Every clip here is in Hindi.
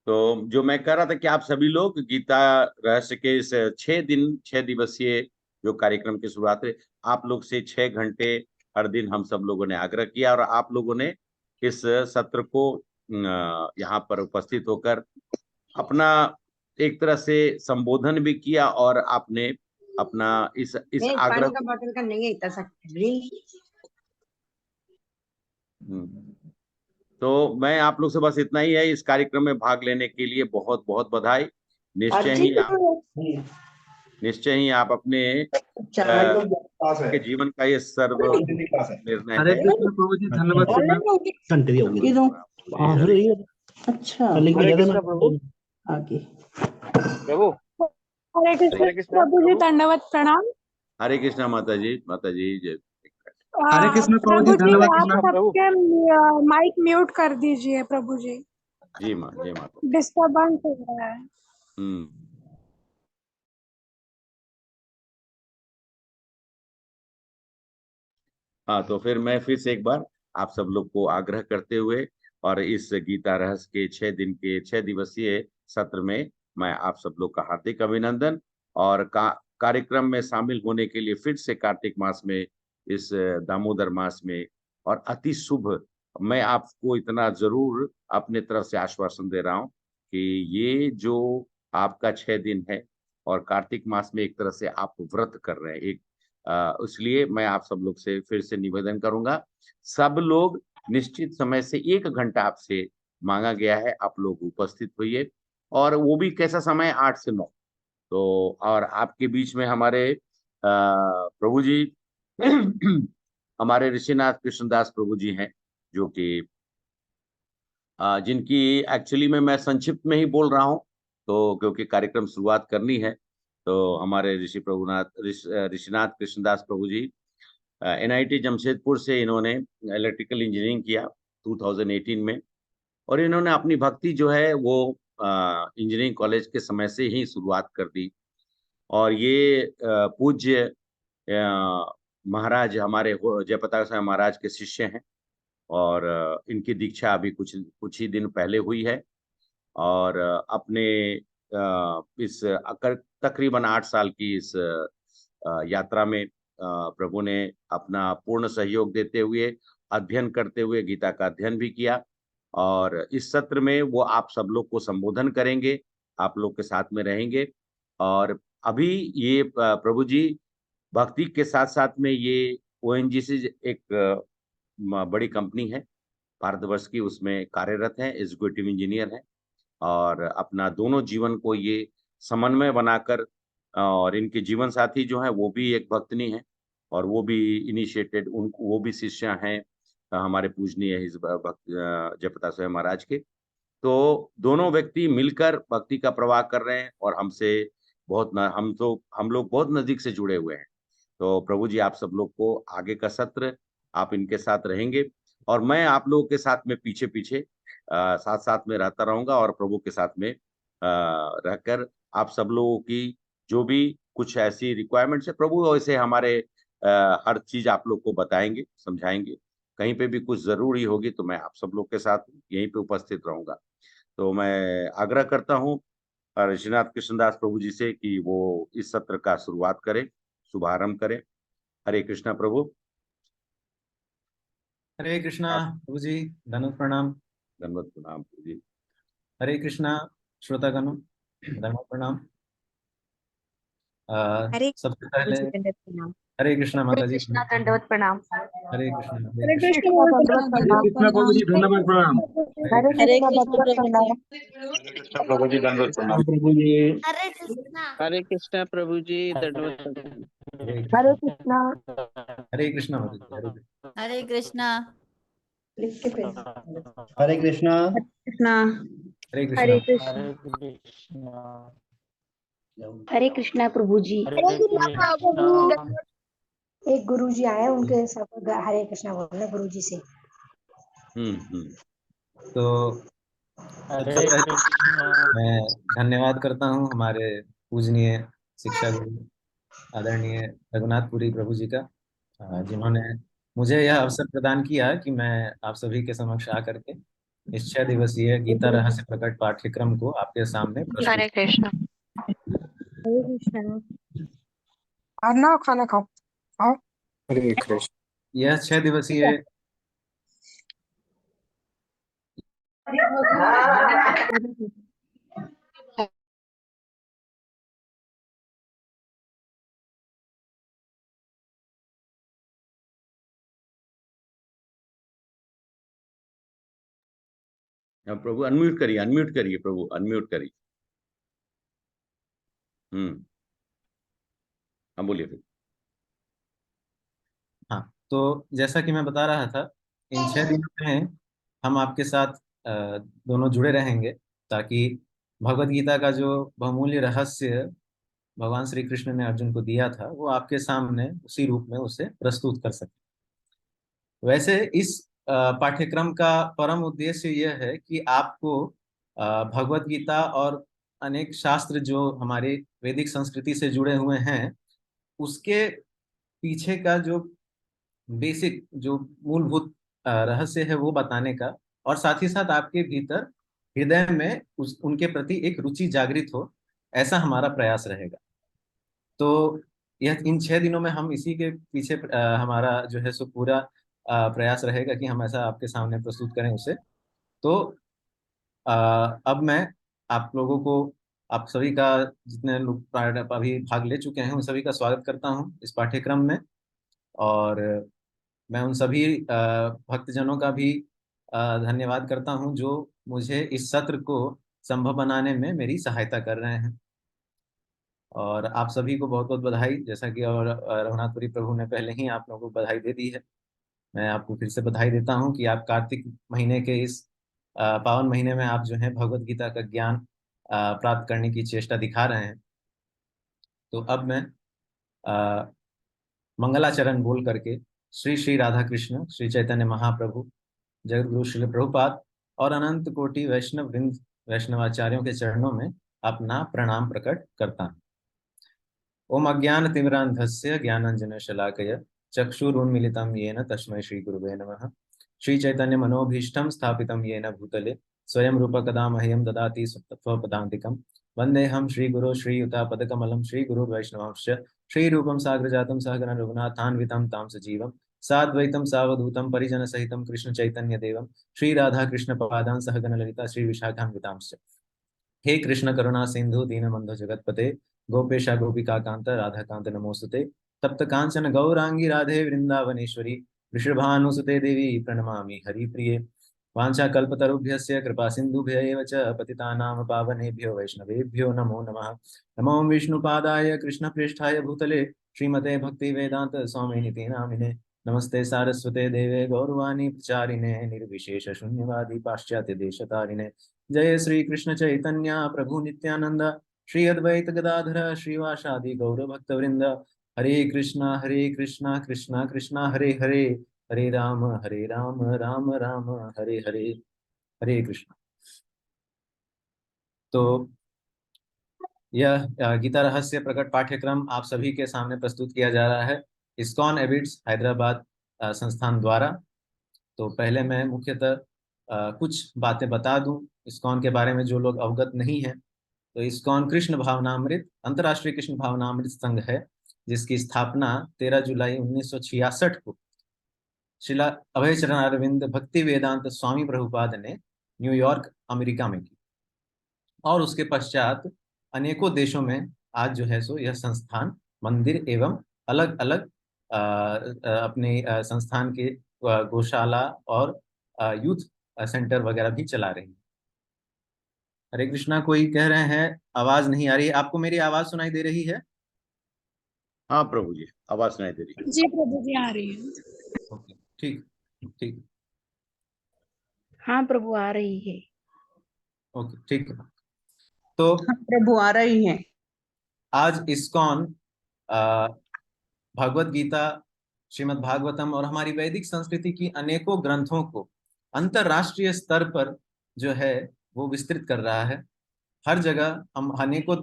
तो जो मैं कह रहा था कि आप सभी लोग गीता रहस्य के इस 6 दिवसीय जो कार्यक्रम की शुरुआत है, आप लोग से 6 घंटे हर दिन हम सब लोगों ने आग्रह किया और आप लोगों ने इस सत्र को यहाँ पर उपस्थित होकर अपना एक तरह से संबोधन भी किया और आपने अपना इस आग्रह पानी का बोतल का नहीं है इतना सा तो मैं आप लोग से बस इतना ही है। इस कार्यक्रम में भाग लेने के लिए बहुत बहुत बधाई। निश्चय ही आप अपने के जीवन का ये सर्व निर्णय हरे है। कृष्ण प्रभु जी, धन्यवाद अच्छा हरे कृष्ण प्रभु। आगे प्रभु हरे कृष्ण प्रभु जी, दंडवत प्रणाम। हरे कृष्णा माता जी जय। हरे कृष्ण प्रभु जी, प्रभु जी धन्यवाद आप प्रभु। सबके माइक म्यूट कर दीजिए प्रभु जी। जी माँ, जय माता। डिस्टर्बेंस हो रहा है। हाँ, तो फिर मैं फिर से एक बार आप सब लोग को आग्रह करते हुए और इस गीता रहस्य के 6 दिवसीय सत्र में मैं आप सब लोग का हार्दिक अभिनंदन और कार्यक्रम में शामिल होने के लिए फिर से कार्तिक मास में, इस दामोदर मास में और अति शुभ, मैं आपको इतना जरूर अपने तरफ से आश्वासन दे रहा हूँ कि ये जो आपका 6 दिन है और कार्तिक मास में एक तरह से आप व्रत कर रहे हैं, एक इसलिए मैं आप सब लोग से फिर से निवेदन करूंगा, सब लोग निश्चित समय से 1 घंटा आपसे मांगा गया है, आप लोग उपस्थित होइए और वो भी कैसा समय, 8 से 9। तो और आपके बीच में हमारे प्रभु जी हमारे ऋषिनाथ कृष्णदास प्रभु जी हैं, जो कि जिनकी एक्चुअली में मैं संक्षिप्त में ही बोल रहा हूँ, तो क्योंकि कार्यक्रम शुरुआत करनी है। तो हमारे ऋषिनाथ कृष्णदास प्रभु जी एनआईटी जमशेदपुर से इन्होंने इलेक्ट्रिकल इंजीनियरिंग किया 2018 में और इन्होंने अपनी भक्ति जो है वो इंजीनियरिंग कॉलेज के समय से ही शुरुआत कर दी और ये पूज्य महाराज हमारे जयप्रताप स्वामी महाराज के शिष्य हैं और इनकी दीक्षा अभी कुछ कुछ ही दिन पहले हुई है और अपने इस तकरीबन 8 साल की इस यात्रा में प्रभु ने अपना पूर्ण सहयोग देते हुए, अध्ययन करते हुए गीता का अध्ययन भी किया और इस सत्र में वो आप सब लोग को संबोधन करेंगे, आप लोग के साथ में रहेंगे और अभी ये प्रभु जी भक्ति के साथ-साथ में ये ओएनजीसी एक बड़ी कंपनी है भारतवर्ष की, उसमें कार्यरत हैं, एग्जीक्यूटिव इंजीनियर हैं और अपना दोनों जीवन को ये समन्वय बनाकर और इनके जीवन साथी जो हैं वो भी एक भक्तनी हैं और वो भी इनिशिएटेड, उन वो भी शिष्य हैं हमारे पूजनीय इस भक्त जयप्रताप स्वामी महाराज के। तो दोनों व्यक्ति मिलकर भक्ति का प्रवाह कर रहे हैं और हमसे बहुत हम लोग बहुत नजदीक से जुड़े हुए हैं। तो प्रभु जी आप सब लोग को आगे का सत्र आप इनके साथ रहेंगे और मैं आप लोगों के साथ में पीछे-पीछे साथ-साथ में रहता रहूँगा और प्रभु के साथ में रहकर आप सब लोगों की जो भी कुछ ऐसी रिक्वायरमेंट्स है, प्रभु वैसे हमारे हर चीज़ आप लोग को बताएँगे, समझाएँगे। कहीं पे भी कुछ ज़रूरी होगी तो मैं आप सब लोग के साथ यहीं पे उपस्थित रहूँगा। तो मैं आग्रह करता हूँ ऋषिनाथ कृष्णदास प्रभु जी से कि वो इस सत्र का शुरुआत करें, शुभारंभ करें। हरे कृष्णा प्रभु। हरे कृष्णा प्रभु जी, धन्यवाद प्रणाम। धन्यवाद प्रणाम प्रभु जी। हरे कृष्णा श्रोतागण, धन्यवाद प्रणाम। सबसे पहले हरे कृष्णा माता जी, दंडवत प्रणाम। हरे कृष्णा हरे कृष्ण प्रभु जी, धन्यवाद प्रणाम। हरे कृष्ण प्रभु जी धन्यवाद प्रणाम। प्रभु जी, हरे कृष्णा प्रभु जी, दंडवत हरे कृष्णा। हरे कृष्णा माता जी, हरे कृष्णा। हरे कृष्णा हरे कृष्णा, हरे कृष्णा। हरे कृष्णा प्रभु जी। एक गुरु जी आए, उनके सब हरे कृष्णा बोलना गुरु जी से। तो सबसे पहले मैं धन्यवाद करता हूँ हमारे पूजनीय शिक्षा गुरु आदरणीय रघुनाथपुरी प्रभु जी का, जिन्होंने मुझे यह अवसर प्रदान किया कि मैं आप सभी के समक्ष आकर के इस 6 दिवसीय गीता रहस्य प्रकट पाठ्यक्रम को आपके सामने प्रस्तुत। हरे कृष्णा। हरे कृष्णा। और ना खाना खाओ। आओ। हरे कृष्ण। यह 6 दिवसीय हाँ, प्रभु अनम्यूट करिए प्रभु, अनम्यूट करिए। हाँ बोलिए फिर। हाँ, तो जैसा कि मैं बता रहा था, इन 6 दिनों में हम आपके साथ दोनों जुड़े रहेंगे, ताकि भगवत गीता का जो बहुमूल्य रहस्य भगवान श्री कृष्ण ने अर्जुन को दिया था वो आपके सामने उसी रूप में उसे प्रस्तुत कर सके। वैसे इस पाठ्यक्रम का परम उद्देश्य यह है कि आपको भगवत गीता और अनेक शास्त्र जो हमारे वैदिक संस्कृति से जुड़े हुए हैं उसके पीछे का जो बेसिक जो मूलभूत रहस्य है वो बताने का, और साथ ही साथ आपके भीतर हृदय में उनके प्रति एक रुचि जागृत हो, ऐसा हमारा प्रयास रहेगा। तो यह इन 6 दिनों में हम इसी के पीछे हमारा जो है सो पूरा प्रयास रहेगा कि हम ऐसा आपके सामने प्रस्तुत करें उसे। तो अब मैं आप लोगों को, आप सभी का, जितने लोग अभी भाग ले चुके हैं उन सभी का स्वागत करता हूं इस पाठ्यक्रम में। और मैं उन सभी भक्तजनों का भी धन्यवाद करता हूं जो मुझे इस सत्र को संभव बनाने में मेरी सहायता कर रहे हैं। और आप सभी को बहुत बहुत बधाई, जैसा कि और रघुनाथपुरी प्रभु ने पहले ही आप लोगों को बधाई दे दी है। मैं आपको फिर से बधाई देता हूं कि आप कार्तिक महीने के इस पावन महीने में आप जो है भगवत गीता का ज्ञान प्राप्त करने की चेष्टा दिखा रहे हैं। तो अब मैं मंगलाचरण बोल करके श्री श्री राधा कृष्ण श्री चैतन्य महाप्रभु, जगत गुरु श्रील प्रभुपाद और अनंत कोटि वैष्णव वृंद वैष्णवाचार्यों के चरणों में अपना प्रणाम प्रकट करता हूँ। ओम अज्ञान तिमिरांधस्य ज्ञानांजन शलाकय चक्षुरुन्मीलितं येन तस्मै श्री गुरुवे नमः। श्री चैतन्य मनोभीष्टं स्थापितं येन भूतले स्वयं रूप कदा मह्यं ददाति स्वपदान्तिकं। वन्देऽहं श्रीगुरो श्रीयुतापदकमलं श्रीगुरुर्वैष्णवांश्च श्रीरूपं साग्रजातं सहगण रघुनाथान्वितं तां सजीवं साद्वैतं सावधूतं परिजनसहितं कृष्ण चैतन्य देवं श्री राधा कृष्ण पादान् सहगण ललिता श्री विशाखान्वितांश्च। हे कृष्ण करुणा सिंधु दीनबंधु जगतपते गोपेशा गोपिका कांत राधा कांत नमोस्तुते। तप्त कांचन गौरांगी राधे वृंदावनेश्वरी वृषभानुसुते देवी प्रणमामि हरिप्रिये। वाञ्छा कल्पतरुभ्यस्य कृपा सिन्धुभ्य एव च पतितानां पावनेभ्यो वैष्णवेभ्यो नमो नमः। नमो विष्णुपादाय कृष्णप्रेष्ठाय भूतले श्रीमते भक्ति वेदांत स्वामिनिति नामिने। नमस्ते सारस्वते देवे गौरवाणी प्रचारिणे निर्विशेष शून्यवादी पाश्चात्य देशतारिणे। जय श्री कृष्ण चैतन्य प्रभु नित्यानंद श्री अद्वैत गदाधर श्रीवासादि गौर भक्तवृंद। हरे कृष्णा कृष्णा कृष्णा हरे हरे, हरे राम राम राम हरे हरे, हरे कृष्ण। तो यह गीता रहस्य प्रकट पाठ्यक्रम आप सभी के सामने प्रस्तुत किया जा रहा है इस्कॉन एबिट्स हैदराबाद संस्थान द्वारा। तो पहले मैं मुख्यतः कुछ बातें बता दूं इस्कॉन के बारे में, जो लोग अवगत नहीं हैं। तो इस्कॉन कृष्ण भावनामृत अंतर्राष्ट्रीय कृष्ण भावनामृत संघ है, जिसकी स्थापना 13 जुलाई 1966 को श्रीला अभय चरण अरविंद भक्ति वेदांत स्वामी प्रभुपाद ने न्यूयॉर्क अमेरिका में की, और उसके पश्चात अनेकों देशों में आज जो है सो यह संस्थान मंदिर एवं अलग अलग अपने संस्थान के गौशाला और यूथ सेंटर वगैरह भी चला रही है। हरे कृष्णा, कोई कह रहे हैं आवाज नहीं आ रही है। आपको मेरी आवाज सुनाई दे रही है? हाँ प्रभु जी, आवाज सुनाई दे रही है। जी प्रभु जी आ रही है। ओके, ठीक ठीक। हाँ प्रभु आ रही है। ओके, ठीक है। तो प्रभु आ रही है। आज इस्कॉन भगवत गीता, श्रीमद् भागवतम और हमारी वैदिक संस्कृति की अनेकों ग्रंथों को अंतरराष्ट्रीय स्तर पर जो है वो विस्तृत कर रहा है। हर जगह हम अनेकों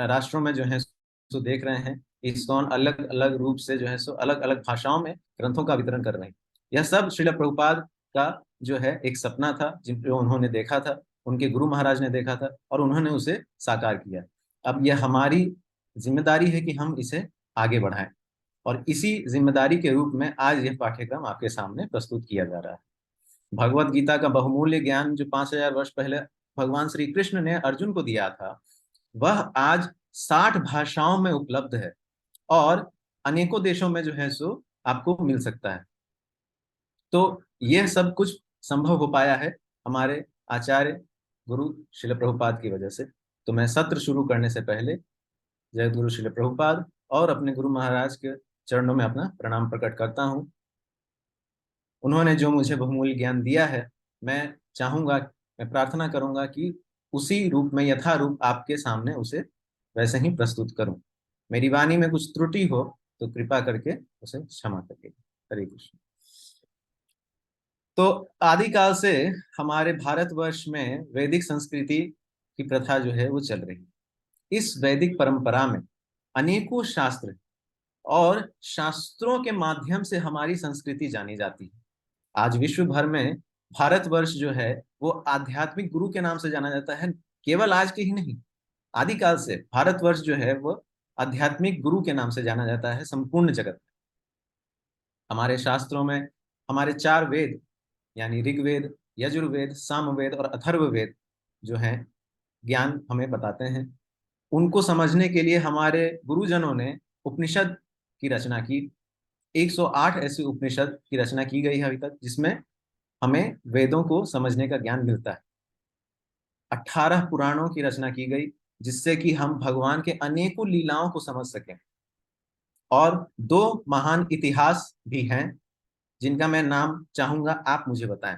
राष्ट्रों में जो है सो देख रहे हैं इस्कॉन अलग अलग रूप से जो है सो अलग अलग भाषाओं में ग्रंथों का वितरण कर रहे हैं। यह सब श्रील प्रभुपाद का जो है एक सपना था जो उन्होंने देखा था, उनके गुरु महाराज ने देखा था और उन्होंने उसे साकार किया। अब यह हमारी जिम्मेदारी है कि हम इसे आगे बढ़ाएं, और इसी जिम्मेदारी के रूप में आज यह पाठ्यक्रम आपके सामने प्रस्तुत किया जा रहा है। भगवत गीता का बहुमूल्य ज्ञान जो 5000 वर्ष पहले भगवान श्री कृष्ण ने अर्जुन को दिया था, वह आज 60 भाषाओं में उपलब्ध है और अनेकों देशों में जो है सो आपको मिल सकता है। तो यह सब कुछ संभव हो पाया है हमारे आचार्य गुरु श्रील प्रभुपाद की वजह से। तो मैं सत्र शुरू करने से पहले जय गुरु श्रील प्रभुपाद और अपने गुरु महाराज के चरणों में अपना प्रणाम प्रकट करता हूँ। उन्होंने जो मुझे बहुमूल्य ज्ञान दिया है, मैं चाहूंगा, मैं प्रार्थना करूंगा कि उसी रूप में यथारूप आपके सामने उसे वैसे ही प्रस्तुत करूं। मेरी वाणी में कुछ त्रुटि हो तो कृपा करके उसे क्षमा करिएगा। हरे कृष्ण। तो आदिकाल से हमारे भारतवर्ष में वैदिक संस्कृति की प्रथा जो है वो चल रही है। इस वैदिक परंपरा में अनेकों शास्त्र और शास्त्रों के माध्यम से हमारी संस्कृति जानी जाती है। आज विश्व भर में भारतवर्ष जो है वो आध्यात्मिक गुरु के नाम से जाना जाता है। केवल आज के ही नहीं, आदिकाल से भारतवर्ष जो है वो आध्यात्मिक गुरु के नाम से जाना जाता है संपूर्ण जगत में। हमारे शास्त्रों में हमारे 4 वेद यानी ऋग्वेद, यजुर्वेद, सामवेद और अथर्ववेद जो है ज्ञान हमें बताते हैं। उनको समझने के लिए हमारे गुरुजनों ने उपनिषद की रचना की। 108 ऐसे उपनिषद की रचना की गई है अभी तक, जिसमें हमें वेदों को समझने का ज्ञान मिलता है। 18 पुराणों की रचना की गई, जिससे कि हम भगवान के अनेकों लीलाओं को समझ सकें। और 2 महान इतिहास भी हैं, जिनका मैं नाम चाहूंगा आप मुझे बताएं।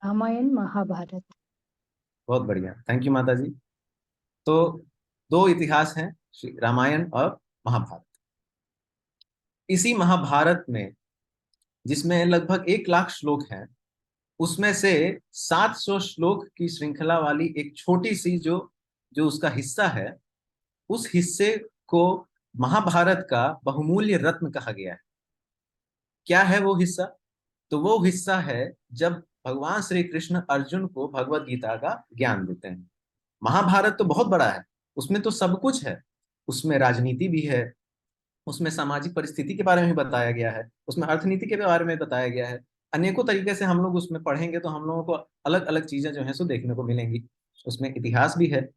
रामायण महाभारत। बहुत बढ़िया, थैंक यू माता जी। तो 2 इतिहास हैं, रामायण और महाभारत। इसी महाभारत में, जिसमें लगभग 1 लाख श्लोक हैं, उसमें से 700 श्लोक की श्रृंखला वाली एक छोटी सी जो उसका हिस्सा है, उस हिस्से को महाभारत का बहुमूल्य रत्न कहा गया है। क्या है वो हिस्सा? तो वो हिस्सा है जब भगवान श्री कृष्ण अर्जुन को भगवत गीता का ज्ञान देते हैं। महाभारत तो बहुत बड़ा है, उसमें तो सब कुछ है। उसमें राजनीति भी है, उसमें सामाजिक परिस्थिति के बारे में भी बताया गया है, उसमें अर्थनीति के बारे में बताया गया है। अनेकों तरीके से हम लोग उसमें पढ़ेंगे तो हम लोगों को अलग अलग चीजें जो है सो देखने को मिलेंगी। उसमें इतिहास भी है।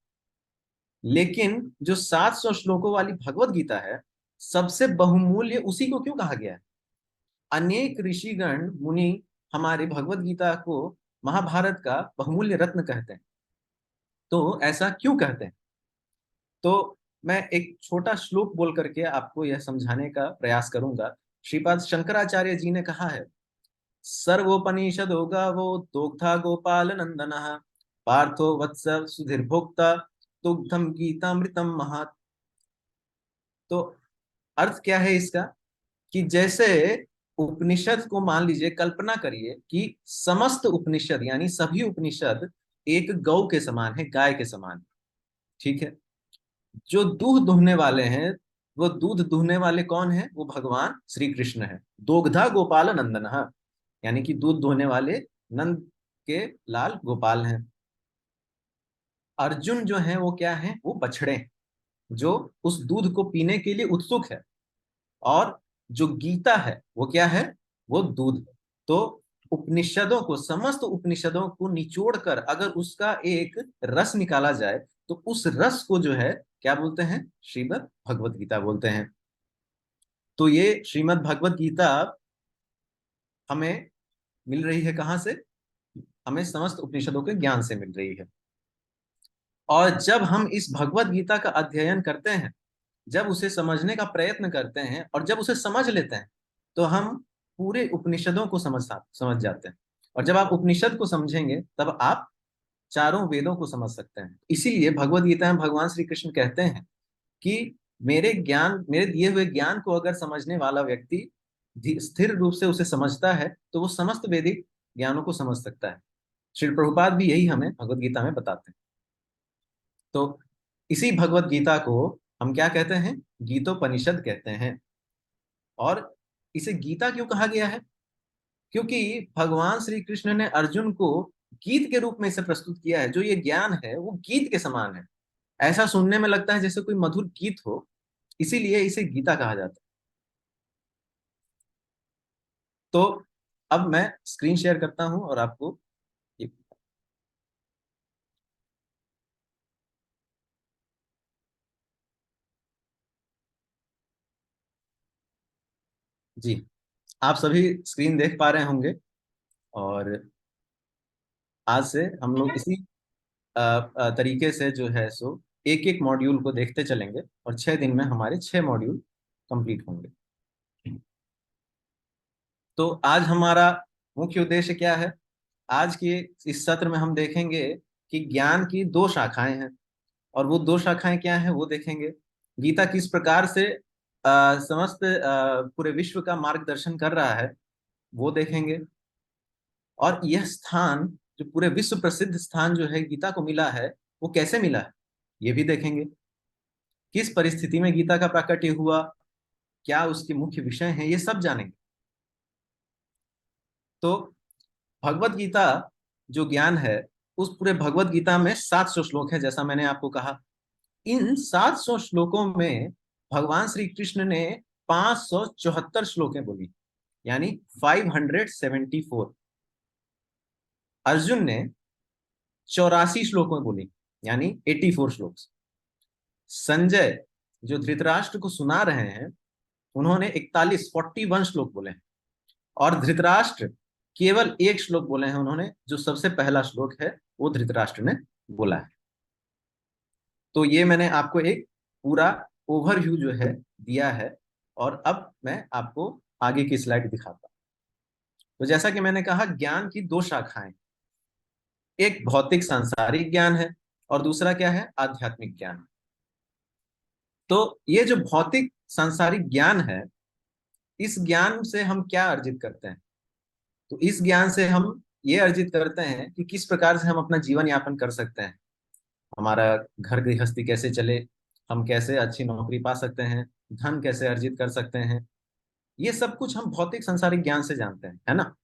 लेकिन जो 700 श्लोकों वाली भगवत गीता है, सबसे बहुमूल्य उसी को क्यों कहा गया है? अनेक ऋषिगण मुनि हमारे भगवत गीता को महाभारत का बहुमूल्य रत्न कहते हैं। तो ऐसा क्यों कहते हैं? तो मैं एक छोटा श्लोक बोल करके आपको यह समझाने का प्रयास करूंगा। श्रीपाद शंकराचार्य जी ने कहा है, सर्वोपनिषदो गावो दोग्धा गोपाल नंदन पार्थो वत्स सुधीर भोक्ता दुग्धम गीतामृतम महत्। तो अर्थ क्या है इसका? कि जैसे उपनिषद को मान लीजिए, कल्पना करिए कि समस्त उपनिषद यानी सभी उपनिषद एक गौ के समान है, गाय के समान। ठीक है, जो दूध दुहने वाले हैं, वो दूध दुहने वाले कौन है? वो भगवान श्री कृष्ण है। दोग्धा गोपाल नंदन, यानी कि दूध दुहने वाले नंद के लाल गोपाल हैं। अर्जुन जो है वो क्या है? वो बछड़े हैं, जो उस दूध को पीने के लिए उत्सुक है। और जो गीता है वो क्या है? वो दूध है। तो उपनिषदों को, समस्त उपनिषदों को निचोड़ कर अगर उसका एक रस निकाला जाए तो उस रस को जो है क्या बोलते हैं? श्रीमद् भगवत गीता बोलते हैं। तो ये श्रीमद् भगवत गीता हमें मिल रही है कहाँ से? हमें समस्त उपनिषदों के ज्ञान से मिल रही है। और जब हम इस भगवत गीता का अध्ययन करते हैं, जब उसे समझने का प्रयत्न करते हैं और जब उसे समझ लेते हैं, तो हम पूरे उपनिषदों को समझ जाते हैं। और जब आप उपनिषद को समझेंगे तब आप चारों वेदों को समझ सकते हैं। इसीलिए भगवत गीता में भगवान श्री कृष्ण कहते हैं कि मेरे दिए हुए ज्ञान को अगर समझने वाला व्यक्ति स्थिर रूप से उसे समझता है तो वो समस्त वैदिक ज्ञानों को समझ सकता है। श्री प्रभुपाद भी यही हमें भगवत गीता में बताते हैं। तो इसी भगवत गीता को हम क्या कहते हैं? गीतोपनिषद कहते हैं। और इसे गीता क्यों कहा गया है? क्योंकि भगवान श्री कृष्ण ने अर्जुन को गीत के रूप में इसे प्रस्तुत किया है। जो ये ज्ञान है वो गीत के समान है, ऐसा सुनने में लगता है जैसे कोई मधुर गीत हो, इसीलिए इसे गीता कहा जाता है। तो अब मैं स्क्रीन शेयर करता हूं और आपको जी, आप सभी स्क्रीन देख पा रहे होंगे। और आज से हम लोग इसी तरीके से जो है सो एक एक मॉड्यूल को देखते चलेंगे और 6 दिन में हमारे 6 मॉड्यूल कंप्लीट होंगे। तो आज हमारा मुख्य उद्देश्य क्या है? आज के इस सत्र में हम देखेंगे कि ज्ञान की 2 शाखाएं हैं, और वो 2 शाखाएं क्या हैं वो देखेंगे। गीता किस प्रकार से समस्त पूरे विश्व का मार्गदर्शन कर रहा है वो देखेंगे। और यह स्थान, जो पूरे विश्व प्रसिद्ध स्थान जो है गीता को मिला है, वो कैसे मिला है ये भी देखेंगे। किस परिस्थिति में गीता का प्राकट्य हुआ, क्या उसके मुख्य विषय हैं, ये सब जानेंगे। तो भगवत गीता जो ज्ञान है, उस पूरे भगवत गीता में 700 श्लोक है, जैसा मैंने आपको कहा। इन 700 श्लोकों में भगवान श्री कृष्ण ने 574 श्लोकें बोली, यानी 574। अर्जुन ने 84 श्लोकों बोली, यानी 84 श्लोक। संजय जो धृतराष्ट्र को सुना रहे हैं, उन्होंने 41 श्लोक बोले हैं। और धृतराष्ट्र केवल 1 श्लोक बोले हैं उन्होंने, जो सबसे पहला श्लोक है वो धृतराष्ट्र ने बोला है। तो ये मैंने आपको एक पूरा ओवरव्यू जो है दिया है। और अब मैं आपको आगे की स्लाइड दिखाता हूं। तो जैसा कि मैंने कहा, ज्ञान की 2 शाखाएं, एक भौतिक सांसारिक ज्ञान है और दूसरा क्या है? आध्यात्मिक ज्ञान। तो ये जो भौतिक सांसारिक ज्ञान है, इस ज्ञान से हम क्या अर्जित करते हैं? तो इस ज्ञान से हम ये अर्जित करते हैं कि किस प्रकार से हम अपना जीवन यापन कर सकते हैं, हमारा घर गृहस्थी कैसे चले, हम कैसे अच्छी नौकरी पा सकते हैं, धन कैसे अर्जित कर सकते हैं। ये सब कुछ हम भौतिक सांसारिक ज्ञान से जानते हैं, है ना।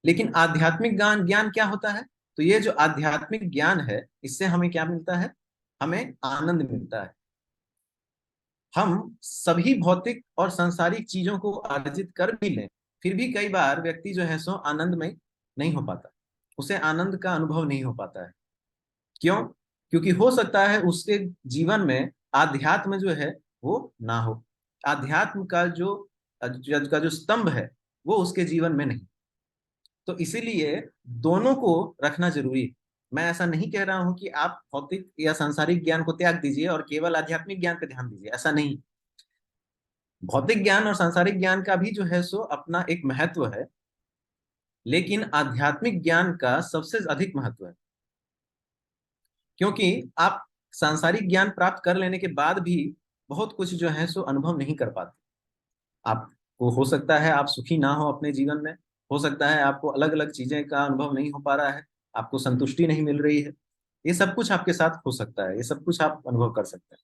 लेकिन आध्यात्मिक ज्ञान ज्ञान क्या होता है? तो ये जो आध्यात्मिक ज्ञान है, इससे हमें क्या मिलता है? हमें आनंद मिलता है। हम सभी भौतिक और सांसारिक चीजों को अर्जित कर भी लें, फिर भी कई बार व्यक्ति जो है सो आनंद में नहीं हो पाता, उसे आनंद का अनुभव नहीं हो पाता है। क्यों? क्योंकि हो सकता है उसके जीवन में आध्यात्म जो है वो ना हो, आध्यात्म का जो स्तंभ है वो उसके जीवन में नहीं। तो इसीलिए दोनों को रखना जरूरी है। मैं ऐसा नहीं कह रहा हूं कि आप भौतिक या सांसारिक ज्ञान को त्याग दीजिए और केवल आध्यात्मिक ज्ञान पे ध्यान दीजिए, ऐसा नहीं। भौतिक ज्ञान और सांसारिक ज्ञान का भी जो है सो अपना एक महत्व है, लेकिन आध्यात्मिक ज्ञान का सबसे अधिक महत्व है। क्योंकि आप सांसारिक ज्ञान प्राप्त कर लेने के बाद भी बहुत कुछ जो है सो अनुभव नहीं कर पाते। आपको हो सकता है आप सुखी ना हो अपने जीवन में, हो सकता है आपको अलग अलग चीजें का अनुभव नहीं हो पा रहा है, आपको संतुष्टि नहीं मिल रही है। ये सब कुछ आपके साथ हो सकता है, ये सब कुछ आप अनुभव कर सकते हैं।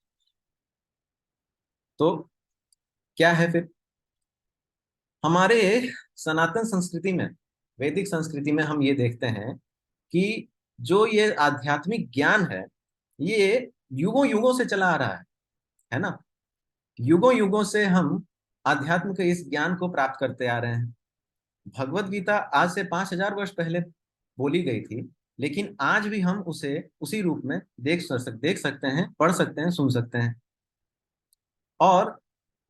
तो क्या है फिर? हमारे सनातन संस्कृति में, वैदिक संस्कृति में हम ये देखते हैं कि जो ये आध्यात्मिक ज्ञान है, ये युगों युगों से चला आ रहा है ना। युगों युगों से हम आध्यात्म के इस ज्ञान को प्राप्त करते आ रहे हैं। भगवत गीता आज से 5000 वर्ष पहले बोली गई थी, लेकिन आज भी हम उसे उसी रूप में देख सकते हैं, पढ़ सकते हैं, सुन सकते हैं। और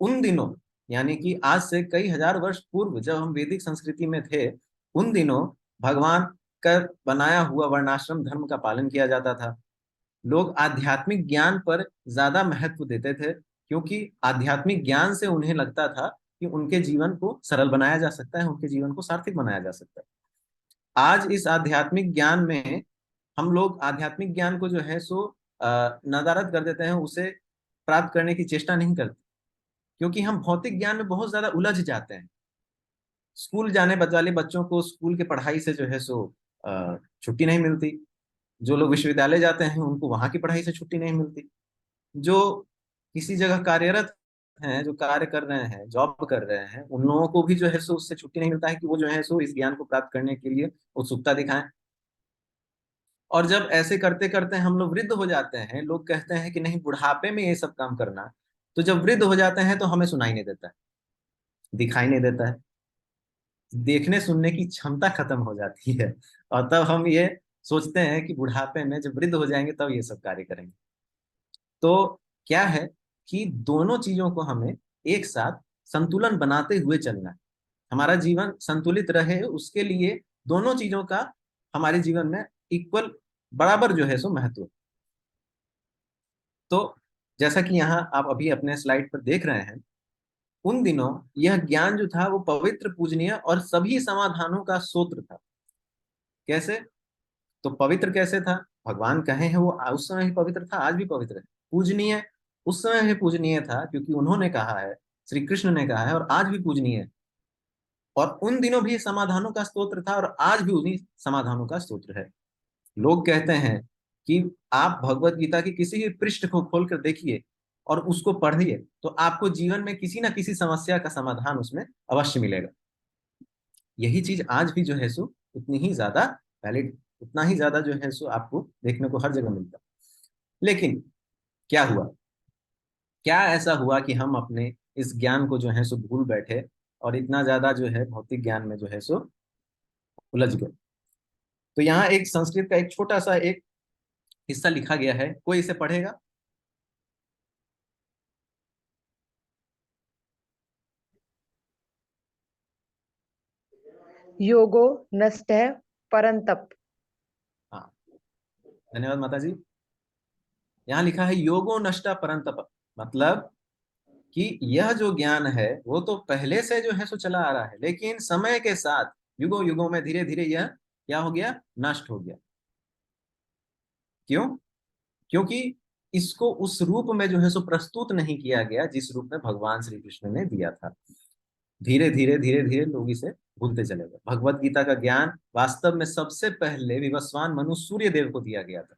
उन दिनों, यानी कि आज से कई हजार वर्ष पूर्व जब हम वैदिक संस्कृति में थे, उन दिनों भगवान का बनाया हुआ वर्णाश्रम धर्म का पालन किया जाता था। लोग आध्यात्मिक ज्ञान पर ज्यादा महत्व देते थे, क्योंकि आध्यात्मिक ज्ञान से उन्हें लगता था कि उनके जीवन को सरल बनाया जा सकता है, उनके जीवन को सार्थक बनाया जा सकता है। आज इस आध्यात्मिक ज्ञान में हम लोग आध्यात्मिक ज्ञान को जो है सो नदारद कर देते हैं, उसे प्राप्त करने की चेष्टा नहीं करते, क्योंकि हम भौतिक ज्ञान में बहुत ज्यादा उलझ जाते हैं। स्कूल जाने वाले बच्चों को स्कूल के पढ़ाई से जो है सो छुट्टी नहीं मिलती। जो लोग विश्वविद्यालय जाते हैं उनको वहां की पढ़ाई से छुट्टी नहीं मिलती। जो किसी जगह कार्यरत हैं, जो कार्य कर रहे हैं, जॉब कर रहे हैं, उन लोगों को भी जो है सो उससे छुट्टी नहीं मिलता है कि वो जो है सो इस ज्ञान को प्राप्त करने के लिए उत्सुकता दिखाएं। और जब ऐसे करते करते हम लोग वृद्ध हो जाते हैं, लोग कहते हैं कि नहीं बुढ़ापे में ये सब काम करना, तो जब वृद्ध हो जाते हैं तो हमें सुनाई नहीं देता है, दिखाई नहीं देता है, देखने सुनने की क्षमता खत्म हो जाती है, और तब हम ये सोचते हैं कि बुढ़ापे में जब वृद्ध हो जाएंगे तब ये सब कार्य करेंगे। तो क्या है कि दोनों चीजों को हमें एक साथ संतुलन बनाते हुए चलना है। हमारा जीवन संतुलित रहे उसके लिए दोनों चीजों का हमारे जीवन में इक्वल बराबर जो है सो महत्व है। तो जैसा कि यहाँ आप अभी अपने स्लाइड पर देख रहे हैं, उन दिनों यह ज्ञान जो था वो पवित्र, पूजनीय और सभी समाधानों का स्रोत था। कैसे? तो पवित्र कैसे था? भगवान कहे हैं वो उस समय ही पवित्र था, आज भी पवित्र है। पूजनीय उस समय ही पूजनीय था क्योंकि उन्होंने कहा है, श्री कृष्ण ने कहा है, और आज भी पूजनीय है। और उन दिनों भी समाधानों का स्तोत्र था और आज भी उन्हीं समाधानों का स्तोत्र है। लोग कहते हैं कि आप भगवत गीता की किसी भी पृष्ठ को खोलकर देखिए और उसको पढ़िए तो आपको जीवन में किसी ना किसी समस्या का समाधान उसमें अवश्य मिलेगा। यही चीज आज भी जो है सो उतनी ही ज्यादा वैलिड, उतना ही ज्यादा जो है सो आपको देखने को हर जगह मिलता। लेकिन क्या हुआ, क्या ऐसा हुआ कि हम अपने इस ज्ञान को जो है सो भूल बैठे और इतना ज्यादा जो है भौतिक ज्ञान में जो है सो उलझ गए। तो यहाँ एक संस्कृत का एक छोटा सा एक हिस्सा लिखा गया है, कोई इसे पढ़ेगा? योगो नष्ट परंतप। हाँ, धन्यवाद माता जी। यहाँ लिखा है योगो नष्टा परंतप, मतलब कि यह जो ज्ञान है वो तो पहले से जो है सो चला आ रहा है, लेकिन समय के साथ युगों युगों में धीरे धीरे यह क्या हो गया? नष्ट हो गया। क्यों? क्योंकि इसको उस रूप में जो है सो प्रस्तुत नहीं किया गया जिस रूप में भगवान श्री कृष्ण ने दिया था। धीरे धीरे धीरे धीरे लोग इसे भूलते चले गए। भगवत गीता का ज्ञान वास्तव में सबसे पहले विवस्वान मनु सूर्य देव को दिया गया था,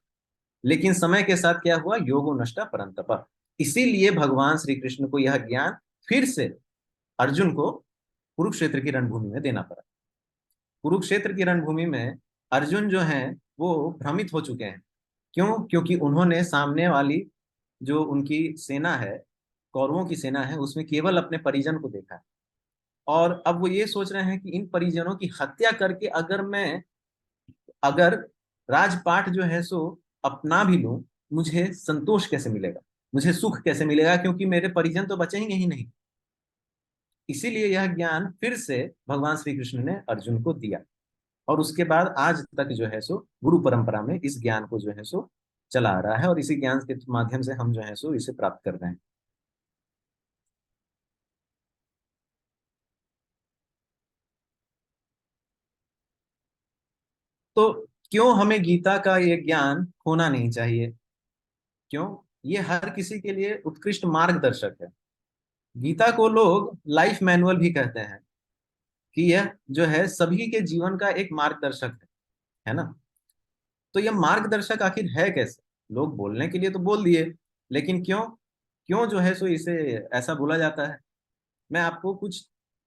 लेकिन समय के साथ क्या हुआ? योगो नष्टा परंतप। इसीलिए भगवान श्री कृष्ण को यह ज्ञान फिर से अर्जुन को कुरुक्षेत्र की रणभूमि में देना पड़ा। कुरुक्षेत्र की रणभूमि में अर्जुन जो है वो भ्रमित हो चुके हैं। क्यों? क्योंकि उन्होंने सामने वाली जो उनकी सेना है, कौरवों की सेना है, उसमें केवल अपने परिजन को देखा है, और अब वो ये सोच रहे हैं कि इन परिजनों की हत्या करके अगर राजपाट जो है सो अपना भी लूं, मुझे संतोष कैसे मिलेगा, मुझे सुख कैसे मिलेगा, क्योंकि मेरे परिजन तो बचेंगे ही नहीं। इसीलिए यह ज्ञान फिर से भगवान श्री कृष्ण ने अर्जुन को दिया, और उसके बाद आज तक जो है सो गुरु परंपरा में इस ज्ञान को जो है सो चला आ रहा है, और इसी ज्ञान के माध्यम से हम जो है सो इसे प्राप्त कर रहे हैं। तो क्यों हमें गीता का ये ज्ञान खोना नहीं चाहिए? क्यों? ये हर किसी के लिए उत्कृष्ट मार्गदर्शक है। गीता को लोग लाइफ मैनुअल भी कहते हैं कि यह जो है सभी के जीवन का एक मार्गदर्शक है ना? तो यह मार्गदर्शक आखिर है कैसे? लोग बोलने के लिए तो बोल दिए, लेकिन क्यों क्यों जो है सो इसे ऐसा बोला जाता है? मैं आपको कुछ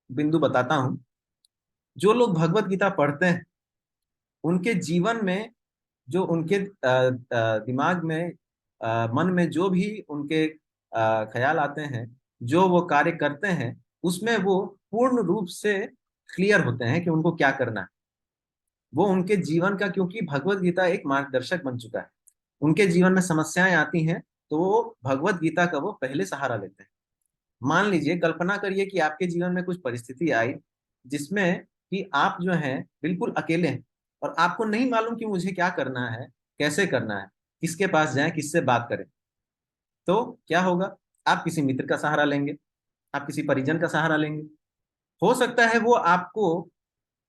बिंदु बताता हूं। जो लोग भगवत गीता पढ़ते हैं उनके जीवन में जो उनके दिमाग में मन में जो भी उनके ख्याल आते हैं, जो वो कार्य करते हैं, उसमें वो पूर्ण रूप से क्लियर होते हैं कि उनको क्या करना है। वो उनके जीवन का, क्योंकि भगवत गीता एक मार्गदर्शक बन चुका है, उनके जीवन में समस्याएं आती हैं तो वो भगवत गीता का वो पहले सहारा लेते हैं। मान लीजिए, कल्पना करिए कि आपके जीवन में कुछ परिस्थिति आई जिसमें कि आप जो हैं बिल्कुल अकेले हैं और आपको नहीं मालूम कि मुझे क्या करना है, कैसे करना है, किसके पास जाएं, किससे बात करें। तो क्या होगा? आप किसी मित्र का सहारा लेंगे, आप किसी परिजन का सहारा लेंगे। हो सकता है वो आपको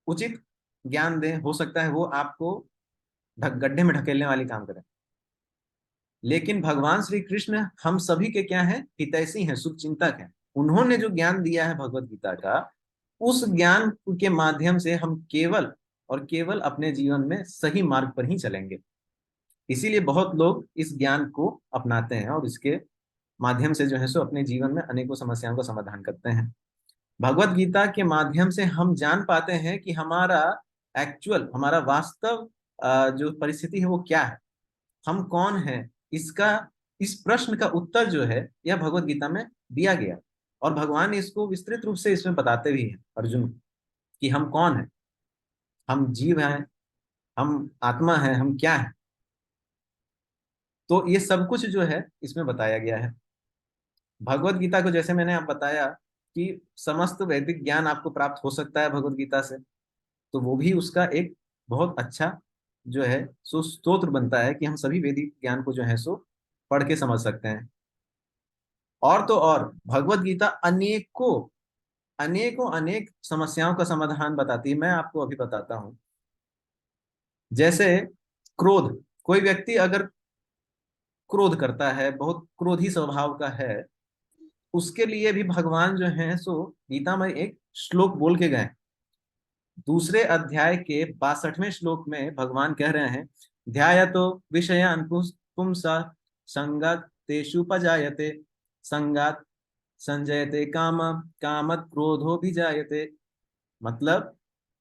उचित ज्ञान दें, हो सकता है वो आपको गड्ढे में ढकेलने वाली काम करें, लेकिन भगवान श्री कृष्ण हम सभी के क्या हैं? हितैषी हैं, शुभचिंतक हैं। उन्होंने जो ज्ञान दिया है भगवत गीता का, उस ज्ञान के माध्यम से हम केवल और केवल अपने जीवन में सही मार्ग पर ही चलेंगे। इसीलिए बहुत लोग इस ज्ञान को अपनाते हैं और इसके माध्यम से जो है सो अपने जीवन में अनेकों समस्याओं का समाधान करते हैं। भगवत गीता के माध्यम से हम जान पाते हैं कि हमारा वास्तव जो परिस्थिति है वो क्या है, हम कौन हैं। इस प्रश्न का उत्तर जो है यह भगवत गीता में दिया गया, और भगवान इसको विस्तृत रूप से इसमें बताते भी हैं अर्जुन को कि हम कौन हैं, हम जीव हैं, हम आत्मा हैं, हम क्या हैं। तो ये सब कुछ जो है इसमें बताया गया है। भगवत गीता को जैसे मैंने आप बताया कि समस्त वैदिक ज्ञान आपको प्राप्त हो सकता है भगवत गीता से, तो वो भी उसका एक बहुत अच्छा जो है सो स्तोत्र बनता है कि हम सभी वैदिक ज्ञान को जो है सो पढ़ के समझ सकते हैं। और तो और भगवत गीता अनेकों अनेकों अनेक समस्याओं का समाधान बताती है। मैं आपको अभी बताता हूं, जैसे क्रोध, कोई व्यक्ति अगर क्रोध करता है, बहुत क्रोधी स्वभाव का है, उसके लिए भी भगवान जो है सो गीता में एक श्लोक बोल के गए। दूसरे अध्याय के 62वें श्लोक में भगवान कह रहे हैं, ध्यायतो विषयान् पुंसा संगात तेषुपजायते, संगात संजयते काम, कामत क्रोधो भी जायते। मतलब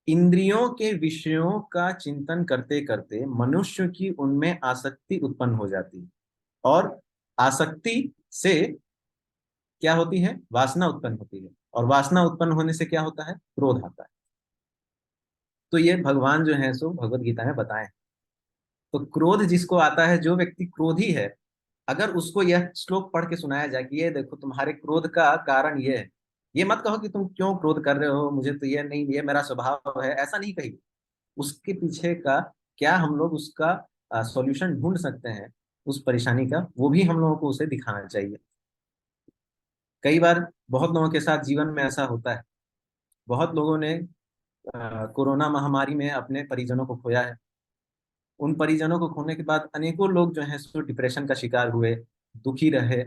इंद्रियों के विषयों का चिंतन करते करते मनुष्य की उनमें आसक्ति उत्पन्न हो जाती है, और आसक्ति से क्या होती है, वासना उत्पन्न होती है, और वासना उत्पन्न होने से क्या होता है, क्रोध आता है। तो ये भगवान जो है सो भगवत गीता में बताए। तो क्रोध जिसको आता है, जो व्यक्ति क्रोधी है, अगर उसको यह श्लोक पढ़ के सुनाया जाए कि ये देखो तुम्हारे क्रोध का कारण ये है, ये मत कहो कि तुम क्यों क्रोध कर रहे हो, मुझे तो ये नहीं, ये मेरा स्वभाव है, ऐसा नहीं कहिए। उसके पीछे का क्या हम लोग उसका सॉल्यूशन ढूंढ सकते हैं उस परेशानी का, वो भी हम लोगों को उसे दिखाना चाहिए। कई बार बहुत लोगों के साथ जीवन में ऐसा होता है, बहुत लोगों ने कोरोना महामारी में अपने परिजनों को खोया है। उन परिजनों को खोने के बाद अनेकों लोग जो है सो डिप्रेशन का शिकार हुए, दुखी रहे।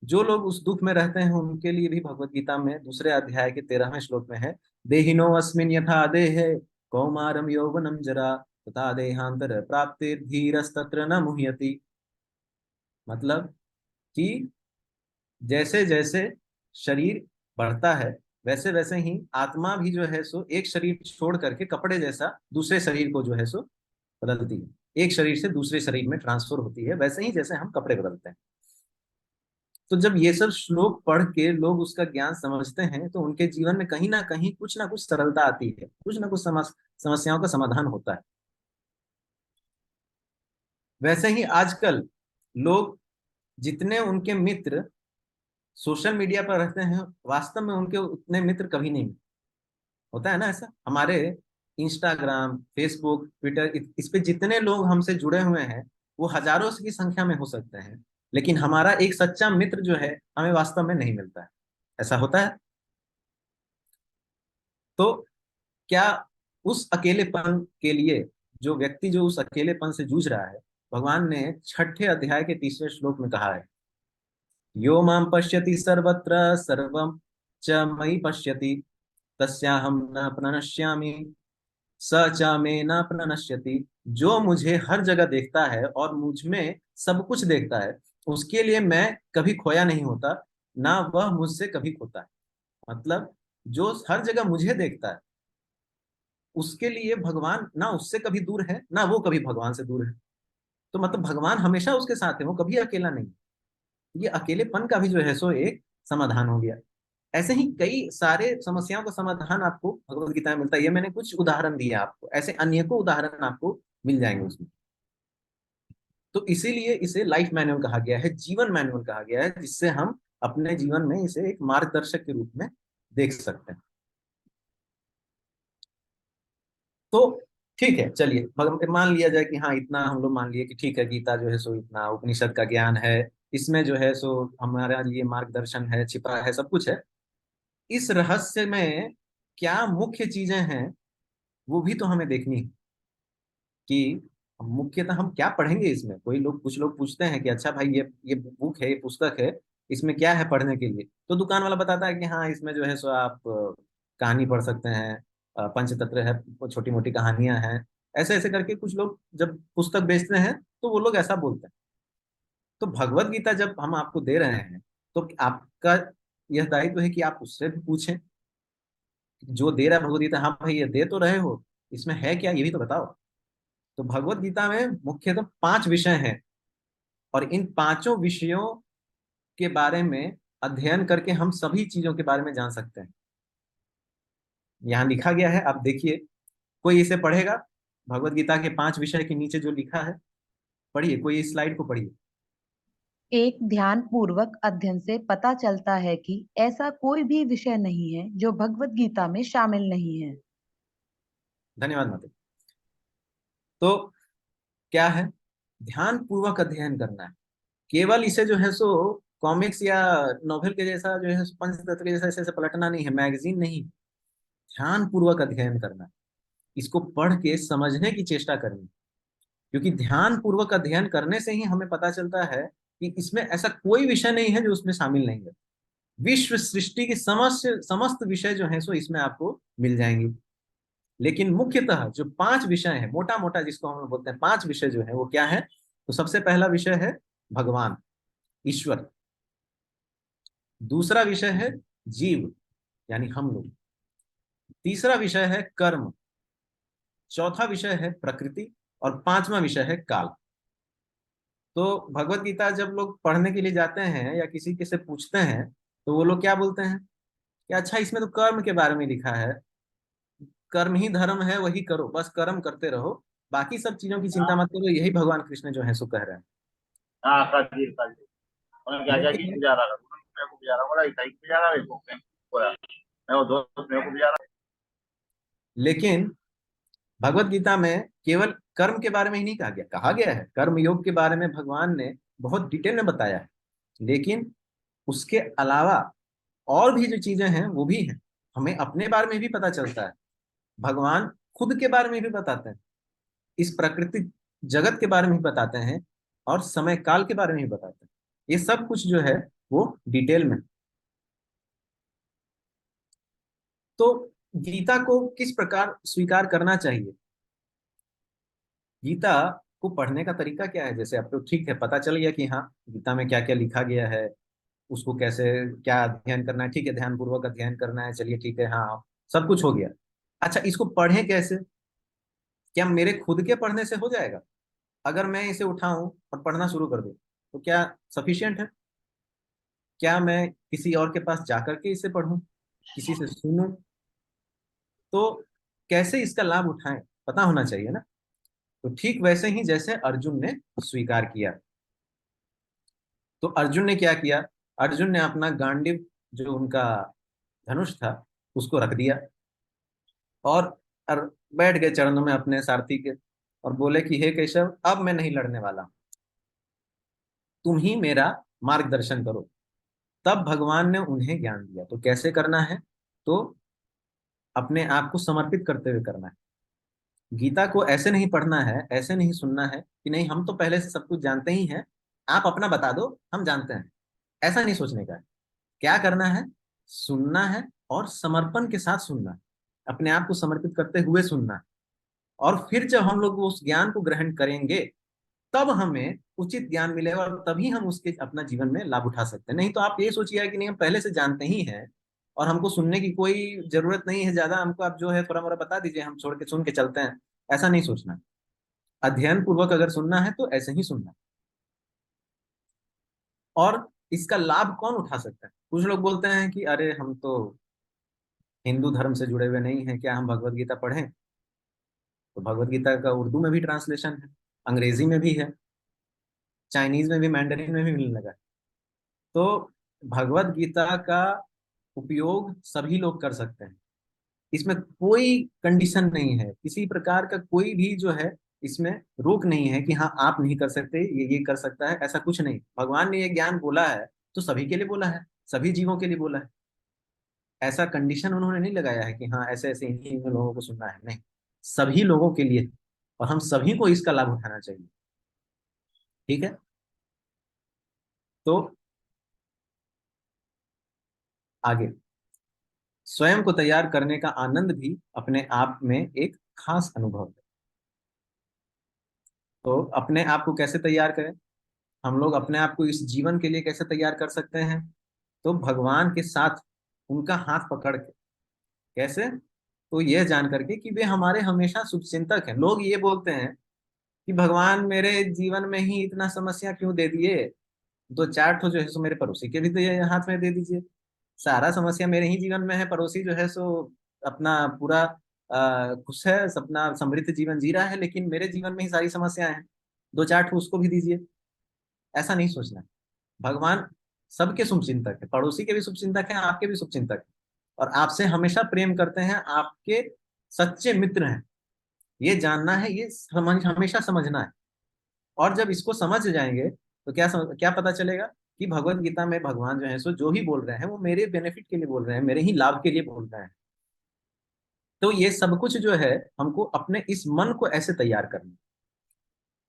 जो लोग उस दुख में रहते हैं उनके लिए भी भगवत गीता में दूसरे अध्याय के 13वें श्लोक में है, देहिनो अस्मिन् यथा देहे कौमारम यौवनम जरा तथा देहांतर प्राप्तिर्धीरस्तत्र न मुह्यति। मतलब कि जैसे जैसे शरीर बढ़ता है, वैसे वैसे ही आत्मा भी जो है सो एक शरीर छोड़ करके कपड़े जैसा दूसरे शरीर को जो है सो बदलती है, एक शरीर से दूसरे शरीर में ट्रांसफर होती है, वैसे ही जैसे हम कपड़े बदलते हैं। तो जब ये सब श्लोक पढ़ के लोग उसका ज्ञान समझते हैं, तो उनके जीवन में कहीं ना कुछ सरलता आती है, कुछ ना कुछ समस्याओं का समाधान होता है। वैसे ही आजकल लोग, जितने उनके मित्र सोशल मीडिया पर रहते हैं, वास्तव में उनके उतने मित्र कभी नहीं मिलते। होता है ना ऐसा, हमारे इंस्टाग्राम, फेसबुक, ट्विटर, इस पे जितने लोग हमसे जुड़े हुए हैं वो हजारों की संख्या में हो सकते हैं, लेकिन हमारा एक सच्चा मित्र जो है हमें वास्तव में नहीं मिलता है। ऐसा होता है। तो क्या उस अकेलेपन के लिए, जो व्यक्ति जो उस अकेलेपन से जूझ रहा है, भगवान ने 6ठे अध्याय के 30वें श्लोक में कहा है, यो माम पश्यति सर्वत्र सर्वम च मयि पश्यति तस्याहम न प्रणश्यामि स च मे न प्रणश्यति। जो मुझे हर जगह देखता है और मुझ में सब कुछ देखता है, उसके लिए मैं कभी खोया नहीं होता, ना वह मुझसे कभी खोता है। मतलब जो हर जगह मुझे देखता है, उसके लिए भगवान ना उससे कभी दूर है, ना वो कभी भगवान से दूर है। तो मतलब भगवान हमेशा उसके साथ है, वो कभी अकेला नहीं। ये अकेलेपन का भी जो है सो एक समाधान हो गया। ऐसे ही कई सारे समस्याओं का समाधान आपको भगवत गीता में मिलता है। ये मैंने कुछ उदाहरण दिए आपको, ऐसे अनेकों उदाहरण आपको मिल जाएंगे उसमें। तो इसीलिए इसे लाइफ मैनुअल कहा गया है, जीवन मैनुअल कहा गया है, जिससे हम अपने जीवन में इसे एक मार्गदर्शक के रूप में देख सकते हैं। तो ठीक है, चलिए मान लिया जाए कि हाँ, इतना हम लोग मान लिए कि ठीक है, गीता जो है सो इतना उपनिषद का ज्ञान है, इसमें जो है सो हमारा ये मार्गदर्शन है, छिपा है, सब कुछ है। इस रहस्य में क्या मुख्य चीजें हैं वो भी तो हमें देखनी है कि मुख्यतः हम क्या पढ़ेंगे इसमें। कुछ लोग पूछते हैं कि अच्छा भाई, ये बुक है, ये पुस्तक है, इसमें क्या है पढ़ने के लिए। तो दुकान वाला बताता है कि हाँ, इसमें जो है सो आप कहानी पढ़ सकते हैं, पंचतंत्र है, छोटी मोटी कहानियां हैं। ऐसे ऐसे करके कुछ लोग जब पुस्तक बेचते हैं तो वो लोग ऐसा बोलते हैं। तो भगवत गीता जब हम आपको दे रहे हैं तो आपका यह दायित्व है कि आप उससे भी पूछें, जो दे रहा है भगवत गीता, हाँ भाई ये दे तो रहे हो, इसमें है क्या ये भी तो बताओ। तो भगवत गीता में मुख्यतः 5 विषय हैं, और इन 5 विषयों के बारे में अध्ययन करके हम सभी चीजों के बारे में जान सकते हैं। यहाँ लिखा गया है, आप देखिए, कोई इसे पढ़ेगा, भगवत गीता के 5 विषय के नीचे जो लिखा है, पढ़िए, कोई इस स्लाइड को पढ़िए। एक ध्यान पूर्वक अध्ययन से पता चलता है कि ऐसा कोई भी विषय नहीं है जो भगवत गीता में शामिल नहीं है। धन्यवाद माता। तो क्या है, ध्यान पूर्वक अध्ययन करना है। केवल इसे जो है सो कॉमिक्स या नोवेल के जैसा जो है पंचतंत्र के जैसा ऐसे पलटना नहीं है, मैगजीन नहीं, ध्यान पूर्वक अध्ययन करना है। इसको पढ़ के समझने की चेष्टा करनी, क्योंकि ध्यान पूर्वक अध्ययन करने से ही हमें पता चलता है कि इसमें ऐसा कोई विषय नहीं है जो उसमें शामिल नहीं है। विश्व सृष्टि की समस्त विषय जो है सो इसमें आपको मिल जाएंगे। लेकिन मुख्यतः जो 5 विषय है, मोटा मोटा जिसको हम बोलते हैं 5 विषय जो है वो क्या है, तो सबसे पहला विषय है भगवान, ईश्वर। दूसरा विषय है जीव, यानी हम लोग। तीसरा विषय है कर्म। चौथा विषय है प्रकृति, और 5वां विषय है काल। तो भगवत गीता जब लोग पढ़ने के लिए जाते हैं या किसी के से पूछते हैं, तो वो लोग क्या बोलते हैं कि अच्छा इसमें तो कर्म के बारे में लिखा है, कर्म ही धर्म है, वही करो, बस कर्म करते रहो, बाकी सब चीजों की चिंता मत करो, यही भगवान कृष्ण जो है सो कह रहे हैं। हाँ काजी काजी उन्होंने क्या क्या चीज लेकिन बुझा रहा है, उन्होंने मेरे को बुझा रहा बोला इतना ही बुझा रहा है मेरे को मैं वो दोस्त मेरे को बुझा रहा लेकिन भगवत गीता में केवल कर्म के बारे में ही नहीं कहा गया है, कर्म योग के बारे में भगवान ने बहुत डिटेल में बताया है, लेकिन उसके अलावा और भी जो चीजें हैं वो भी हैं। हमें अपने बारे में भी पता चलता है, भगवान खुद के बारे में भी बताते हैं, इस प्रकृति जगत के बारे में भी बताते हैं, और समय काल के बारे में भी बताते हैं। ये सब कुछ जो है वो डिटेल में। तो गीता को किस प्रकार स्वीकार करना चाहिए, गीता को पढ़ने का तरीका क्या है। जैसे अब तो ठीक है, पता चल गया कि हाँ गीता में क्या क्या लिखा गया है, उसको कैसे क्या अध्ययन करना है, ठीक है, ध्यान पूर्वक अध्ययन करना है, चलिए ठीक है, हाँ सब कुछ हो गया। अच्छा इसको पढ़ें कैसे, क्या मेरे खुद के पढ़ने से हो जाएगा? अगर मैं इसे उठाऊं और पढ़ना शुरू कर दूं तो क्या सफिशियंट है? क्या मैं किसी और के पास जाकर के इसे पढ़ूं, किसी से सुनूं? तो कैसे इसका लाभ उठाएं, पता होना चाहिए ना। तो ठीक वैसे ही जैसे अर्जुन ने स्वीकार किया, तो अर्जुन ने क्या किया, अर्जुन ने अपना गांडीव जो उनका धनुष था उसको रख दिया, और बैठ गए चरणों में अपने सारथी के, और बोले कि हे केशव, अब मैं नहीं लड़ने वाला, तुम ही मेरा मार्गदर्शन करो। तब भगवान ने उन्हें ज्ञान दिया। तो कैसे करना है, तो अपने आप को समर्पित करते हुए करना है। गीता को ऐसे नहीं पढ़ना है, ऐसे नहीं सुनना है कि नहीं हम तो पहले से सब कुछ जानते ही हैं, आप अपना बता दो हम जानते हैं, ऐसा नहीं सोचने का है। क्या करना है, सुनना है, और समर्पण के साथ सुनना है, अपने आप को समर्पित करते हुए सुनना है। और फिर जब हम लोग उस ज्ञान को ग्रहण करेंगे तब हमें उचित ज्ञान मिलेगा, और तभी हम उसके अपना जीवन में लाभ उठा सकते हैं। नहीं तो आप ये सोचिए कि नहीं हम पहले से जानते ही हैं और हमको सुनने की कोई जरूरत नहीं है ज्यादा, हमको आप जो है थोड़ा मोड़ा बता दीजिए, हम छोड़ के सुन के चलते हैं, ऐसा नहीं सोचना। अध्ययन पूर्वक अगर सुनना है तो ऐसे ही सुनना। और इसका लाभ कौन उठा सकता है? कुछ लोग बोलते हैं कि अरे हम तो हिंदू धर्म से जुड़े हुए नहीं हैं, क्या हम भगवत गीता पढ़ें? तो भगवत गीता का उर्दू में भी ट्रांसलेशन है, अंग्रेजी में भी है, चाइनीज में भी, मैंडरिन में भी मिलने लगा है। तो भगवत गीता का उपयोग सभी लोग कर सकते हैं, इसमें कोई कंडीशन नहीं है, किसी प्रकार का कोई भी जो है इसमें रोक नहीं है कि हाँ आप नहीं कर सकते, ये कर सकता है, ऐसा कुछ नहीं। भगवान ने ये ज्ञान बोला है तो सभी के लिए बोला है, सभी जीवों के लिए बोला है। ऐसा कंडीशन उन्होंने नहीं लगाया है कि हाँ ऐसे ऐसे इन्हीं लोगों को सुनना है, नहीं, सभी लोगों के लिए, और हम सभी को इसका लाभ उठाना चाहिए। ठीक है, तो आगे, स्वयं को तैयार करने का आनंद भी अपने आप में एक खास अनुभव है। तो अपने आप को कैसे तैयार करें? हम लोग अपने आप को इस जीवन के लिए कैसे तैयार कर सकते हैं? तो भगवान के साथ उनका हाथ पकड़ के। कैसे? तो यह जान करके कि वे हमारे हमेशा शुभचिंतक हैं। लोग ये बोलते हैं कि भगवान मेरे जीवन में ही इतना समस्या क्यों दे दिए, दो चार ठो जो है सो मेरे पड़ोसी के भी तो ये हाथ में दे दीजिए। सारा समस्या मेरे ही जीवन में है, पड़ोसी जो है सो अपना पूरा खुश है, अपना समृद्ध जीवन जी रहा है, लेकिन मेरे जीवन में ही सारी समस्याएं हैं, दो चार ठो उसको भी दीजिए। ऐसा नहीं सोचना है। भगवान सबके शुभचिंतक है, पड़ोसी के भी शुभचिंतक हैं, आपके भी शुभचिंतक हैं, और आपसे हमेशा प्रेम करते हैं, आपके सच्चे मित्र हैं। ये जानना है, ये हमेशा समझना है। और जब इसको समझ जाएंगे तो क्या पता चलेगा कि भगवत गीता में भगवान जो है सो जो ही बोल रहे हैं वो मेरे बेनिफिट के लिए बोल रहे हैं, मेरे ही लाभ के लिए बोल रहे हैं। तो ये सब कुछ जो है हमको अपने इस मन को ऐसे तैयार करना।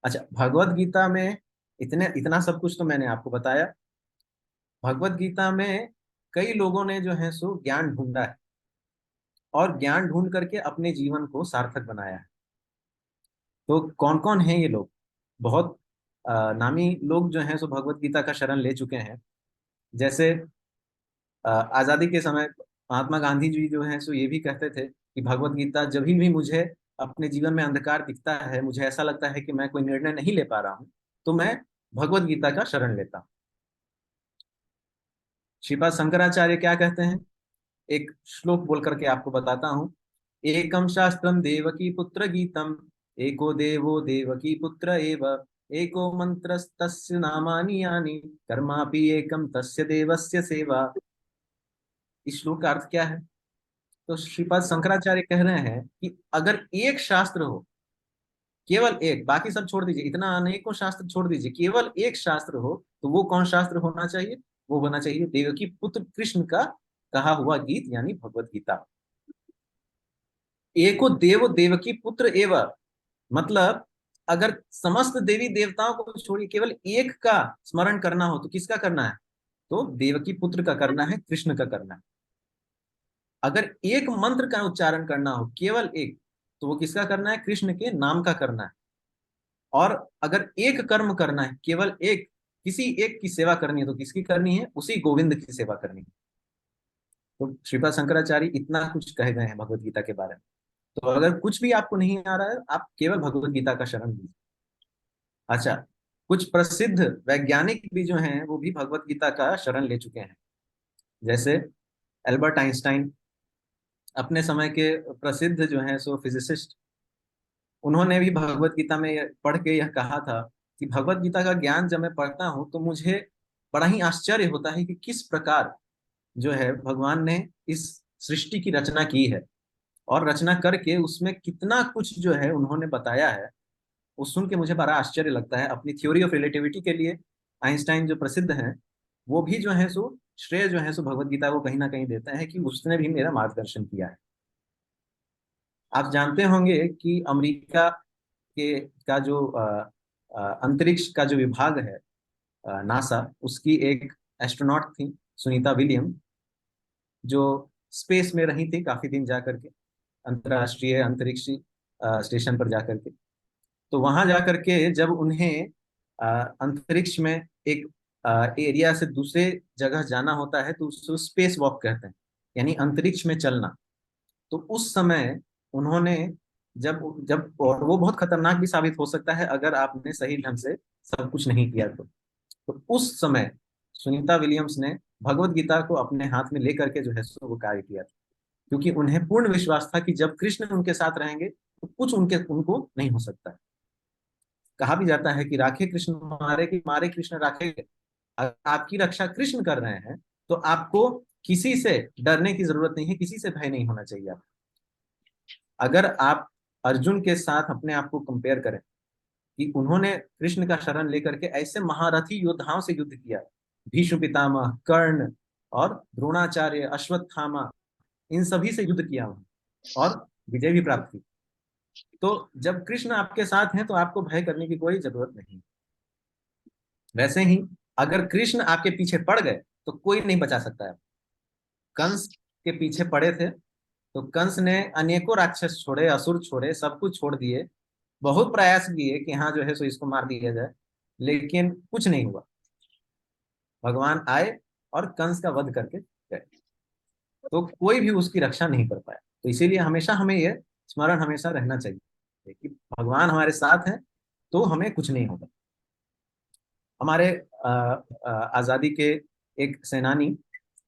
अच्छा, भगवत गीता में इतना सब कुछ तो मैंने आपको बताया। भगवत गीता में कई लोगों ने जो है सो ज्ञान ढूंढा है और ज्ञान ढूंढ करके अपने जीवन को सार्थक बनाया है। तो कौन कौन है ये लोग? बहुत नामी लोग जो हैं सो भगवत गीता का शरण ले चुके हैं। जैसे आजादी के समय महात्मा गांधी जी जो हैं सो ये भी कहते थे कि भगवत गीता जब भी मुझे अपने जीवन में अंधकार दिखता है, मुझे ऐसा लगता है कि मैं कोई निर्णय नहीं ले पा रहा हूँ, तो मैं भगवत गीता का शरण लेता हूँ। श्रीपाद शंकराचार्य क्या कहते हैं? एक श्लोक बोल करके आपको बताता हूँ। एकम शास्त्रम देवकी पुत्र गीतम, एको देवो देवकी पुत्र एव, एको मंत्रस्तस्य नामानि यानि, कर्मापि एकम तस्य देवस्य सेवा। इस श्लोक का अर्थ क्या है? तो श्रीपाद शंकराचार्य कह रहे हैं कि अगर एक शास्त्र हो, केवल एक, बाकी सब छोड़ दीजिए, इतना अनेकों शास्त्र छोड़ दीजिए, केवल एक शास्त्र हो, तो वो कौन शास्त्र होना चाहिए? वो होना चाहिए देवकी पुत्र कृष्ण का कहा हुआ गीत, यानी भगवत गीता। एको देव देवकी पुत्र एव, मतलब अगर समस्त देवी देवताओं को छोड़िए केवल एक का स्मरण करना हो तो किसका करना है? तो देवकी पुत्र का करना है, कृष्ण का करना है। अगर एक मंत्र का उच्चारण करना हो, केवल एक, तो वो किसका करना है? कृष्ण के नाम का करना है। और अगर एक कर्म करना है, केवल एक, किसी एक की सेवा करनी है, तो किसकी करनी है? उसी गोविंद की सेवा करनी है। तो श्रीपाद शंकराचार्य इतना कुछ कह गए हैं भगवत गीता के बारे में। तो अगर कुछ भी आपको नहीं आ रहा है, आप केवल भगवत गीता का शरण लीजिए। अच्छा, कुछ प्रसिद्ध वैज्ञानिक भी जो हैं वो भी भगवत गीता का शरण ले चुके हैं। जैसे एल्बर्ट आइंस्टाइन, अपने समय के प्रसिद्ध जो हैं सो फिजिसिस्ट, उन्होंने भी भगवत गीता में पढ़ के यह कहा था कि भगवत गीता का ज्ञान जब मैं पढ़ता हूँ तो मुझे बड़ा ही आश्चर्य होता है कि किस प्रकार जो है भगवान ने इस सृष्टि की रचना की है, और रचना करके उसमें कितना कुछ जो है उन्होंने बताया है। वो सुन के मुझे बड़ा आश्चर्य लगता है। अपनी थ्योरी ऑफ रिलेटिविटी के लिए आइंस्टाइन जो प्रसिद्ध हैं, वो भी जो है सो श्रेय जो है सो भगवत गीता को कहीं ना कहीं देते हैं कि उसने भी मेरा मार्गदर्शन किया है। आप जानते होंगे कि अमेरिका के का जो अंतरिक्ष का जो विभाग है, नासा, उसकी एक एस्ट्रोनॉट थी सुनीता विलियम, जो स्पेस में रही थी काफी दिन जाकर के, अंतरराष्ट्रीय अंतरिक्ष स्टेशन पर जाकर के। तो वहां जाकर के जब उन्हें अंतरिक्ष में एक एरिया से दूसरे जगह जाना होता है तो उसको स्पेस वॉक कहते हैं, यानी अंतरिक्ष में चलना। तो उस समय उन्होंने जब जब और वो बहुत खतरनाक भी साबित हो सकता है अगर आपने सही ढंग से सब कुछ नहीं किया तो उस समय सुनीता विलियम्स ने भगवत गीता को अपने हाथ में लेकर के जो है सो वो कार्य किया था, क्योंकि उन्हें पूर्ण विश्वास था कि जब कृष्ण उनके साथ रहेंगे तो कुछ उनको नहीं हो सकता है। कहा भी जाता है कि राखे कृष्ण मारे कि मारे कृष्ण राखे। अगर आपकी रक्षा कृष्ण कर रहे हैं तो आपको किसी से डरने की जरूरत नहीं है, किसी से भय नहीं होना चाहिए। अगर आप अर्जुन के साथ अपने आप को कंपेयर करें कि उन्होंने कृष्ण का शरण लेकर के ऐसे महारथी योद्धाओं से युद्ध किया, भीष्म पितामह, कर्ण और द्रोणाचार्य, अश्वत्थामा, इन सभी से युद्ध किया और विजय भी प्राप्त की। तो जब कृष्ण आपके साथ हैं तो आपको भय करने की कोई जरूरत नहीं। वैसे ही अगर कृष्ण आपके पीछे पड़ गए तो कोई नहीं बचा सकता है। कंस के पीछे पड़े थे तो कंस ने अनेकों राक्षस छोड़े, असुर छोड़े, सब कुछ छोड़ दिए, बहुत प्रयास किए कि हाँ जो है सो इसको मार दिया जाए, लेकिन कुछ नहीं हुआ। भगवान आए और कंस का वध करके गए, तो कोई भी उसकी रक्षा नहीं कर पाया। तो इसीलिए हमेशा हमें यह स्मरण हमेशा रहना चाहिए कि भगवान हमारे साथ हैं तो हमें कुछ नहीं होगा। हमारे आजादी के एक सेनानी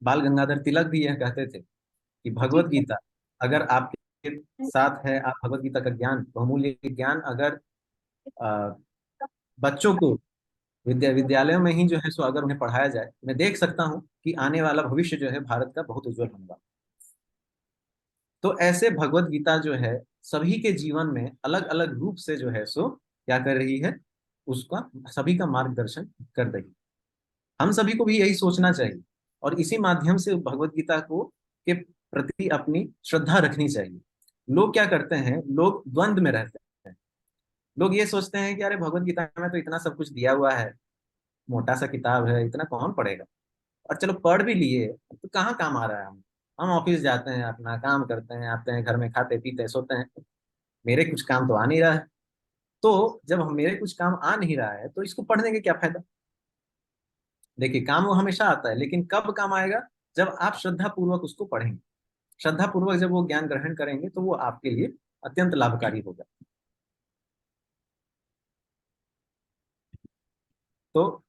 बाल गंगाधर तिलक भी यह कहते थे कि भगवत गीता अगर आपके साथ है, आप भगवत गीता का ज्ञान, बहुमूल्य ज्ञान अगर अ, बच्चों को विद्यालयों में ही जो है सो अगर उन्हें पढ़ाया जाए, मैं देख सकता हूँ कि आने वाला भविष्य जो है भारत का बहुत उज्जवल होगा। तो ऐसे भगवत गीता जो है सभी के जीवन में अलग अलग रूप से जो है सो क्या कर रही है, उसका सभी का मार्गदर्शन कर रही है। हम सभी को भी यही सोचना चाहिए और इसी माध्यम से भगवत गीता को के प्रति अपनी श्रद्धा रखनी चाहिए। लोग क्या करते हैं, लोग द्वंद्व में रहते हैं। लोग ये सोचते हैं कि अरे भगवत गीता में तो इतना सब कुछ दिया हुआ है, मोटा सा किताब है, इतना कौन पढ़ेगा, और चलो पढ़ भी लिए तो कहाँ काम आ रहा है। हम ऑफिस जाते हैं, अपना काम करते हैं, आते हैं घर में, खाते पीते सोते हैं, मेरे कुछ काम तो आ नहीं रहा है। तो जब हम मेरे कुछ काम आ नहीं रहा है तो इसको पढ़ने का क्या फायदा। देखिए काम वो हमेशा आता है, लेकिन कब काम आएगा, जब आप श्रद्धा पूर्वक उसको पढ़ेंगे। श्रद्धा पूर्वक जब वो ज्ञान ग्रहण करेंगे तो वो आपके लिए अत्यंत लाभकारी होगा। तो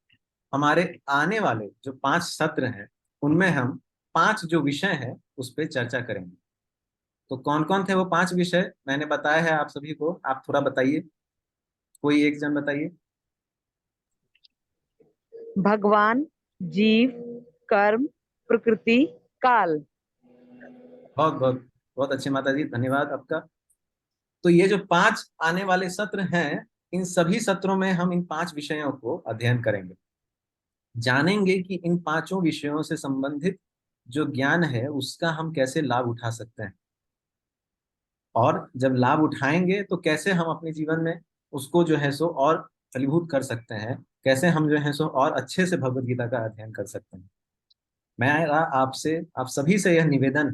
हमारे आने वाले जो 5 सत्र हैं उनमें हम 5 जो विषय हैं उस पर चर्चा करेंगे। तो कौन कौन थे वो 5 विषय, मैंने बताया है आप सभी को, आप थोड़ा बताइए, कोई एक जन बताइए। भगवान, जीव, कर्म, प्रकृति, काल। बहुत बहुत बहुत अच्छे माता जी, धन्यवाद आपका। तो ये जो 5 आने वाले सत्र हैं, इन सभी सत्रों में हम इन 5 विषयों को अध्ययन करेंगे, जानेंगे कि इन 5 विषयों से संबंधित जो ज्ञान है उसका हम कैसे लाभ उठा सकते हैं, और जब लाभ उठाएंगे तो कैसे हम अपने जीवन में उसको जो है सो और फलीभूत कर सकते हैं, कैसे हम जो है सो और अच्छे से भगवत गीता का अध्ययन कर सकते हैं। मेरा आपसे, आप सभी से यह निवेदन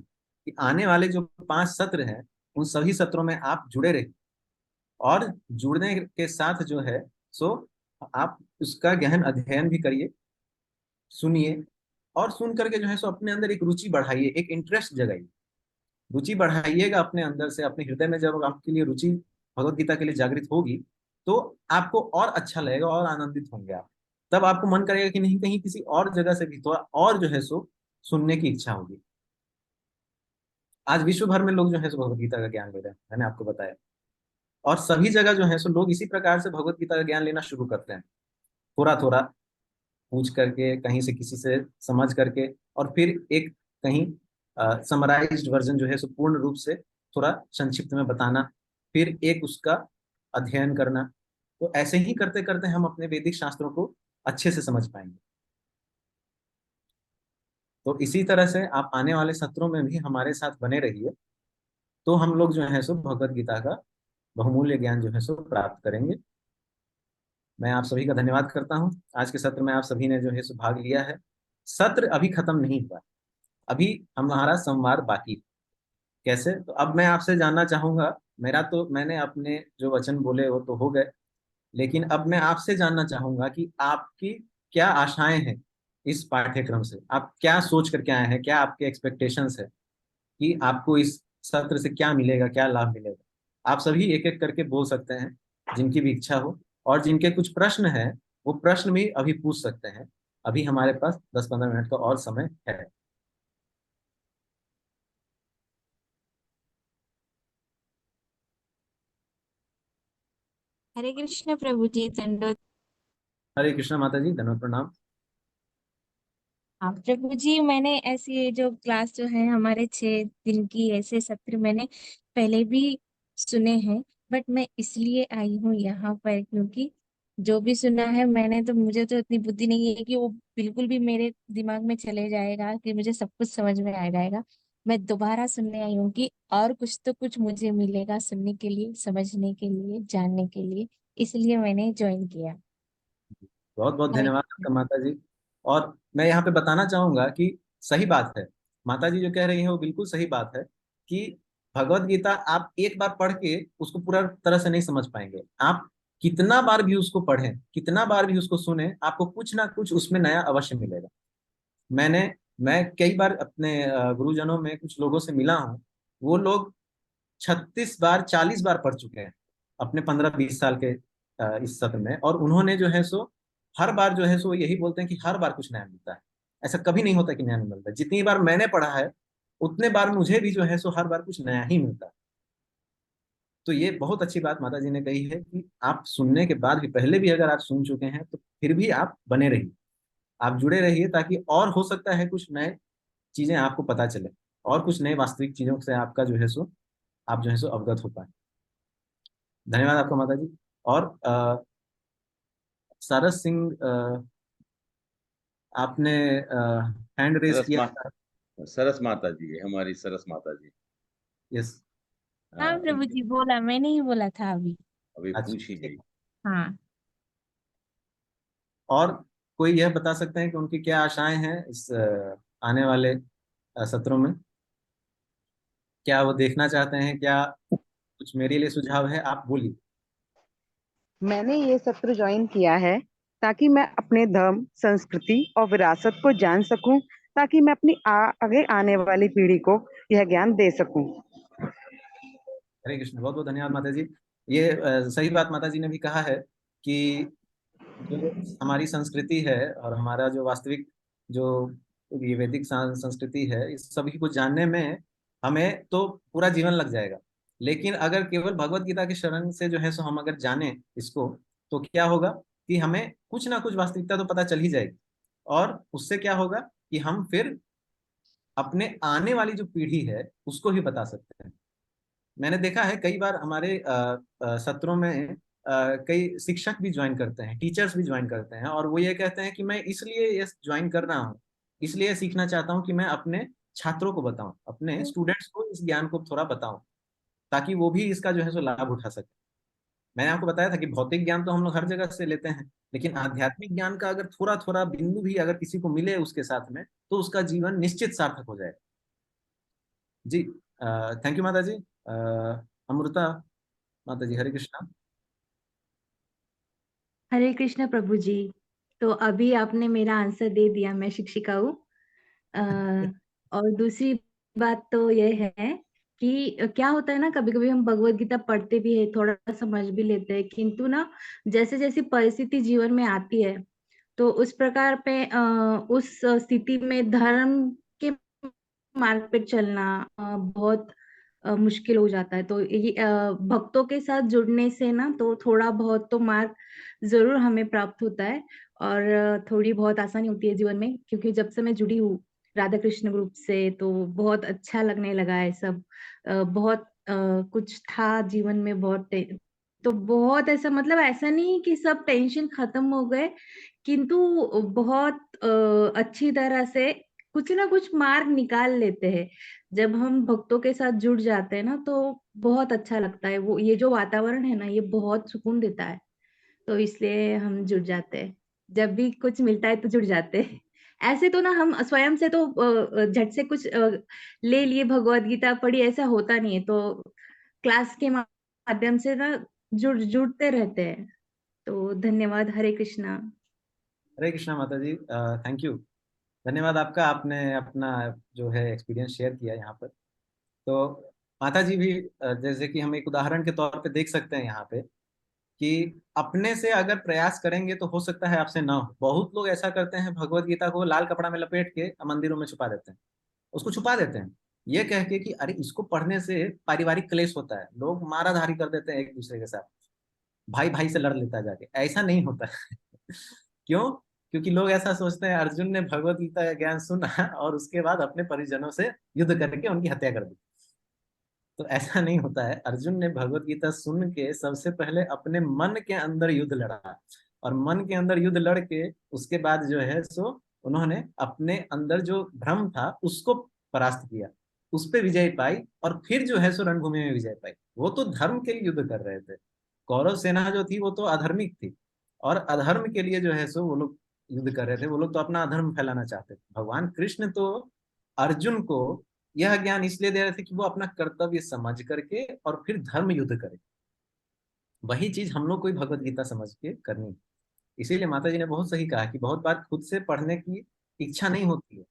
कि आने वाले जो 5 सत्र हैं उन सभी सत्रों में आप जुड़े रहिए, और जुड़ने के साथ जो है सो आप उसका गहन अध्ययन भी करिए, सुनिए, और सुन करके जो है सो अपने अंदर एक रुचि बढ़ाइए, एक इंटरेस्ट जगाइए। रुचि बढ़ाइएगा अपने अंदर से, अपने हृदय में जब आपके लिए रुचि भगवत गीता के लिए जागृत होगी तो आपको और अच्छा लगेगा और आनंदित होंगे आप। तब आपको मन करेगा कि नहीं, कहीं किसी और जगह से भी थोड़ा और जो है सो सुनने की इच्छा होगी। आज विश्व भर में लोग जो है सो भगवत गीता का ज्ञान ले रहे हैं, मैंने आपको बताया, और सभी जगह जो है सो लोग इसी प्रकार से भगवत गीता का ज्ञान लेना शुरू करते हैं, थोड़ा थोड़ा पूछ करके, कहीं से किसी से समझ करके, और फिर एक कहीं समराइज्ड वर्जन जो है सो पूर्ण रूप से थोड़ा संक्षिप्त में बताना, फिर एक उसका अध्ययन करना। तो ऐसे ही करते करते हम अपने वैदिक शास्त्रों को अच्छे से समझ पाएंगे। तो इसी तरह से आप आने वाले सत्रों में भी हमारे साथ बने रहिए, तो हम लोग जो है सो भगवत गीता का बहुमूल्य ज्ञान जो है सो प्राप्त करेंगे। मैं आप सभी का धन्यवाद करता हूँ, आज के सत्र में आप सभी ने जो है सो भाग लिया है। सत्र अभी खत्म नहीं हुआ, अभी हमारा संवाद बाकी। कैसे, तो अब मैं आपसे जानना चाहूंगा, मेरा तो मैंने अपने जो वचन बोले वो तो हो गए, लेकिन अब मैं आपसे जानना चाहूंगा कि आपकी क्या आशाएं हैं इस पाठ्यक्रम से, आप क्या सोच करके आए हैं, क्या आपके एक्सपेक्टेशंस है कि आपको इस सत्र से क्या मिलेगा, क्या लाभ मिलेगा। आप सभी एक एक करके बोल सकते हैं, जिनकी भी इच्छा हो, और जिनके कुछ प्रश्न हैं वो प्रश्न भी अभी पूछ सकते हैं। अभी हमारे पास 10-15 मिनट का और समय है। हरे कृष्ण प्रभु जी, दंडोत। हरे कृष्ण माता जी, धन्यवाद, प्रणाम। हाँ प्रभु जी, मैंने ऐसी जो क्लास जो है हमारे 6 दिन की, ऐसे सत्र मैंने पहले भी सुने हैं, बट मैं इसलिए आई हूँ यहाँ पर क्योंकि जो भी सुना है मैंने, तो मुझे तो इतनी बुद्धि नहीं है कि वो बिल्कुल भी मेरे दिमाग में चले जाएगा कि मुझे सब कुछ समझ में आ जाएगा। मैं दोबारा सुनने आई हूँ कि और कुछ तो कुछ मुझे मिलेगा सुनने के लिए, समझने के लिए, जानने के लिए, इसलिए मैंने ज्वाइन किया। बहुत बहुत हरे धन्यवाद आपका माता जी। और मैं यहाँ पे बताना चाहूंगा कि सही बात है, माता जी जो कह रही है वो बिल्कुल सही बात है, कि भगवत गीता आप एक बार पढ़ के उसको पूरा तरह से नहीं समझ पाएंगे। आप कितना बार भी उसको पढ़ें, कितना बार भी उसको सुने, आपको कुछ ना कुछ उसमें नया अवश्य मिलेगा। मैं कई बार अपने गुरुजनों में कुछ लोगों से मिला हूँ, वो लोग 36 बार 40 बार पढ़ चुके हैं अपने 15-20 साल के इस सत्र में, और उन्होंने जो है सो हर बार जो है सो यही बोलते हैं कि हर बार कुछ नया मिलता है। ऐसा कभी नहीं होता कि नया नहीं मिलता। जितनी बार मैंने पढ़ा है उतने बार मुझे भी जो है सो हर बार कुछ नया ही मिलता है। तो ये बहुत अच्छी बात माता जी ने कही है कि आप सुनने के बाद भी, पहले भी अगर आप सुन चुके हैं तो फिर भी आप बने रहिए, आप जुड़े रहिए, ताकि और हो सकता है कुछ नए चीजें आपको पता चले, और कुछ नए वास्तविक चीजों से आपका जो है सो आप जो है सो अवगत हो पाए। धन्यवाद आपका माता जी। और सारस सिंह, आपने हैंड रेस सरस किया मा था। सरस माता जी, हमारी सरस माता जी। यस। हाँ प्रभु उनकी जी, बोला, मैंने ही बोला था अभी। अभी अच्छा, पूछ ही ठीक। गई। हाँ। और कोई यह बता सकते हैं कि उनकी क्या आशाएं हैं इस आने वाले सत्रों में? क्या वो देखना चाहते हैं? क्या कुछ मेरे लिए सुझाव है? आप बोलिए। मैंने ये सत्र ज्वाइन किया है ताकि मैं अपने धर्म, संस्कृति और विरासत को जान सकूं, ताकि मैं अपनी आगे आने वाली पीढ़ी को यह ज्ञान दे सकूं। हरे कृष्ण, बहुत बहुत धन्यवाद माता जी। ये सही बात माता जी ने भी कहा है कि जो हमारी संस्कृति है और हमारा जो वास्तविक जो ये वैदिक संस्कृति है, इस सभी को जानने में हमें तो पूरा जीवन लग जाएगा। लेकिन अगर केवल भगवत गीता के शरण से जो है सो हम अगर जाने इसको, तो क्या होगा कि हमें कुछ ना कुछ वास्तविकता तो पता चल ही जाएगी। और उससे क्या होगा कि हम फिर अपने आने वाली जो पीढ़ी है उसको भी बता सकते हैं। मैंने देखा है कई बार हमारे सत्रों में कई शिक्षक भी ज्वाइन करते हैं, टीचर्स भी ज्वाइन करते हैं, और वो ये कहते हैं कि मैं इसलिए ये ज्वाइन कर रहा हूँ, इसलिए सीखना चाहता हूँ कि मैं अपने छात्रों को बताऊं, अपने स्टूडेंट्स को इस ज्ञान को थोड़ा बताऊं, ताकि वो भी इसका जो है सो लाभ उठा सके। मैंने आपको बताया था कि भौतिक ज्ञान तो हम लोग हर जगह से लेते हैं, लेकिन आध्यात्मिक ज्ञान का अगर थोड़ा थोड़ा बिंदु भी अगर किसी को मिले उसके साथ में, तो उसका जीवन निश्चित सार्थक हो जाएगा। जी, थैंक यू माता जी। अमृता माता जी, हरे कृष्णा। हरे कृष्ण प्रभु जी। तो अभी आपने मेरा आंसर दे दिया, मैं शिक्षिका हूँ। अ, और दूसरी बात तो यह है कि क्या होता है ना, कभी कभी हम भगवत गीता पढ़ते भी है, थोड़ा समझ भी लेते हैं, किंतु ना जैसे जैसी परिस्थिति जीवन में आती है, तो उस प्रकार पे उस स्थिति में धर्म के मार्ग पे चलना बहुत मुश्किल हो जाता है। तो ये भक्तों के साथ जुड़ने से ना तो थोड़ा बहुत तो मार्ग जरूर हमें प्राप्त होता है, और थोड़ी बहुत आसानी होती है जीवन में, क्योंकि जब से मैं जुड़ी हूँ राधा कृष्ण ग्रुप से तो बहुत अच्छा लगने लगा है सब। बहुत कुछ था जीवन में, तो बहुत ऐसा, मतलब ऐसा नहीं कि सब टेंशन खत्म हो गए, किंतु बहुत अच्छी तरह से कुछ ना कुछ मार्ग निकाल लेते हैं। जब हम भक्तों के साथ जुड़ जाते हैं ना तो बहुत अच्छा लगता है। वो ये जो वातावरण है ना, ये बहुत सुकून देता है, तो इसलिए हम जुड़ जाते हैं। जब भी कुछ मिलता है तो जुड़ जाते हैं। ऐसे तो ना हम स्वयं से तो झट से कुछ ले लिए, भगवत गीता पढ़ी, ऐसा होता नहीं है। तो क्लास के माध्यम से ना जुड़ते रहते हैं। तो धन्यवाद। हरे कृष्णा। हरे कृष्णा माता जी, थैंक यू। धन्यवाद आपका, आपने अपना जो है एक्सपीरियंस शेयर किया यहाँ पर। तो माता जी भी जैसे कि हम एक उदाहरण के तौर पे देख सकते हैं यहाँ पे कि अपने से अगर प्रयास करेंगे तो हो सकता है आपसे ना हो। बहुत लोग ऐसा करते हैं, भगवत गीता को लाल कपड़ा में लपेट के मंदिरों में छुपा देते हैं, उसको छुपा देते हैं ये कह के कि अरे इसको पढ़ने से पारिवारिक क्लेश होता है, लोग माराधारी कर देते हैं एक दूसरे के साथ, भाई भाई से लड़ लेता है जाके। ऐसा नहीं होता है। क्यों? क्योंकि लोग ऐसा सोचते हैं अर्जुन ने भगवत गीता का ज्ञान सुना और उसके बाद अपने परिजनों से युद्ध करके उनकी हत्या कर दी। तो ऐसा नहीं होता है। अर्जुन ने भगवत गीता सुन के सबसे पहले अपने मन के अंदर युद्ध लड़ा, और मन के अंदर युद्ध लड़ के उसके बाद जो है सो उन्होंने अपने अंदर जो भ्रम था उसको परास्त किया, उस पे विजय पाई, और फिर जो है सो रणभूमि में विजय पाई। वो तो धर्म के लिए युद्ध कर रहे थे। कौरव सेना जो थी वो तो अधर्मिक थी, और अधर्म के लिए जो है सो वो लोग युद्ध कर रहे थे। वो लोग तो अपना अधर्म फैलाना चाहते थे। भगवान कृष्ण तो अर्जुन को यह ज्ञान इसलिए दे रहे थे कि वो अपना कर्तव्य समझ करके और फिर धर्म युद्ध करे। वही चीज हम लोग को भी भगवत गीता समझ के करनी। इसीलिए माता जी ने बहुत सही कहा कि बहुत बार खुद से पढ़ने की इच्छा नहीं होती है,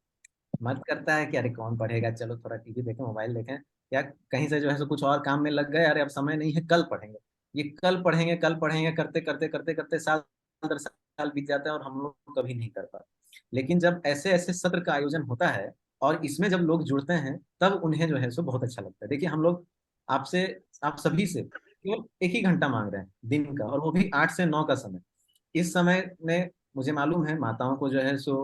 मन करता है कि अरे कौन पढ़ेगा, चलो थोड़ा टीवी देखें, मोबाइल देखें, या कहीं से जो है सो कुछ और काम में लग गए, अरे अब समय नहीं है, कल पढ़ेंगे। ये कल पढ़ेंगे करते करते करते करते साल दर साल बीत जाता है और हम लोग कभी नहीं कर पाते। लेकिन जब ऐसे ऐसे सत्र का आयोजन होता है और इसमें जब लोग जुड़ते हैं, तब उन्हें जो है सो बहुत अच्छा लगता है। देखिए हम लोग आपसे, आप सभी से केवल 1 ही घंटा मांग रहे हैं दिन का, और वो भी 8 से 9 का समय। इस समय में मुझे मालूम है माताओं को जो है सो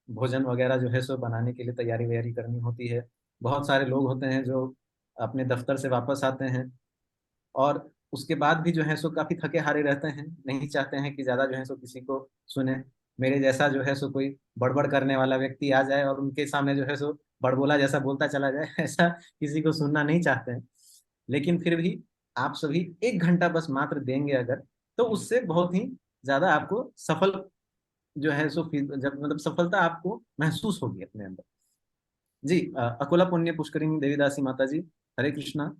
भोजन वगैरह जो है सो बनाने के लिए तैयारी वैयारी करनी होती है। बहुत सारे लोग होते हैं जो अपने दफ्तर से वापस आते हैं और उसके बाद भी जो है सो काफी थके हारे रहते हैं, नहीं चाहते हैं कि ज्यादा जो है सो किसी को सुने। मेरे जैसा जो है सो कोई बड़बड़ करने वाला व्यक्ति आ जाए और उनके सामने जो है सो बड़बोला जैसा बोलता चला जाए ऐसा किसी को सुनना नहीं चाहते हैं। लेकिन फिर भी आप सभी 1 घंटा बस मात्र देंगे अगर, तो उससे बहुत ही ज्यादा आपको सफल जो है सो जब मतलब सफलता आपको महसूस होगी अपने अंदर। जी अकोला पुण्य पुष्करिणी देवीदासी माता जी, हरे कृष्णा।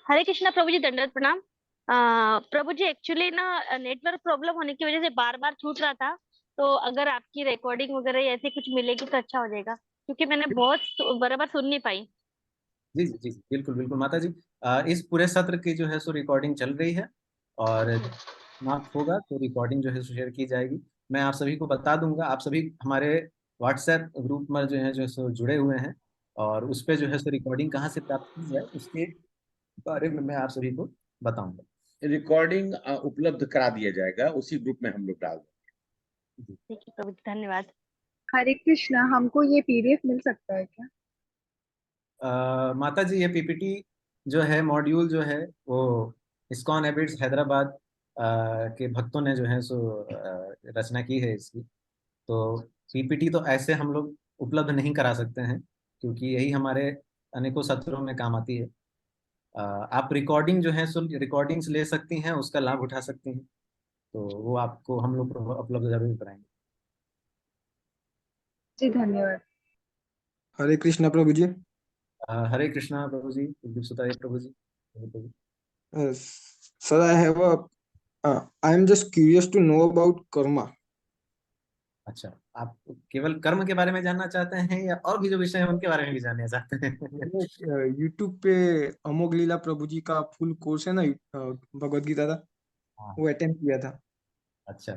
हरे कृष्णा प्रभु जी, दंडवत प्रणाम। प्रभु जी एक्चुअली ना नेटवर्क प्रॉब्लम होने की वजह से बार बार छूट रहा था, तो अगर आपकी रिकॉर्डिंग वगैरह ऐसे कुछ मिलेगी तो अच्छा हो जाएगा, क्योंकि मैंने बहुत बराबर सुन नहीं पाई। जी जी जी बिल्कुल बिल्कुल माता जी, इस पूरे सत्र की जो है सो रिकॉर्डिंग चल रही है और समाप्त होगा तो रिकॉर्डिंग जो है सो शेयर की जाएगी। मैं आप सभी को बता दूंगा, आप सभी हमारे व्हाट्सएप ग्रुप में जो है सो जुड़े हुए हैं, और उस पे जो है सो रिकॉर्डिंग कहाँ से प्राप्त की जाए उसके बारे में मैं आप सभी को बताऊंगा। रिकॉर्डिंग उपलब्ध करा दिया जाएगा, उसी ग्रुप में हम लोग डाल देंगे। ठीक है प्रभु जी, धन्यवाद। हरे कृष्णा, हमको ये पीडीएफ मिल सकता है क्या? माता जी ये पीपीटी जो है, मॉड्यूल जो है वो इस्कॉन एबिट्स हैदराबाद के भक्तों ने जो है सो रचना की है इसकी। तो पीपीटी तो ऐसे हम लोग उपलब्ध नहीं करा सकते हैं, क्योंकि यही हमारे अनेकों सत्रों में काम आती है। आप रिकॉर्डिंग जो है सो रिकॉर्डिंग्स ले सकती हैं, उसका लाभ उठा सकती हैं, तो वो आपको हम लोग उपलब्ध जरूर कराएंगे। जी धन्यवाद। हरे कृष्णा प्रभु जी। हरे कृष्णा प्रभु जी, कुलदीप सुतारिया प्रभु जी। Sir I have I am just curious to know about karma. अच्छा, आप केवल कर्म के बारे में जानना चाहते हैं या और भी जो विषय है उनके बारे में भी जानना चाहते हैं? यूट्यूब पे अमोघ लीला प्रभु जी का फुल कोर्स है ना, भगवत गीता का, हाँ, वो अटेंड किया था। अच्छा,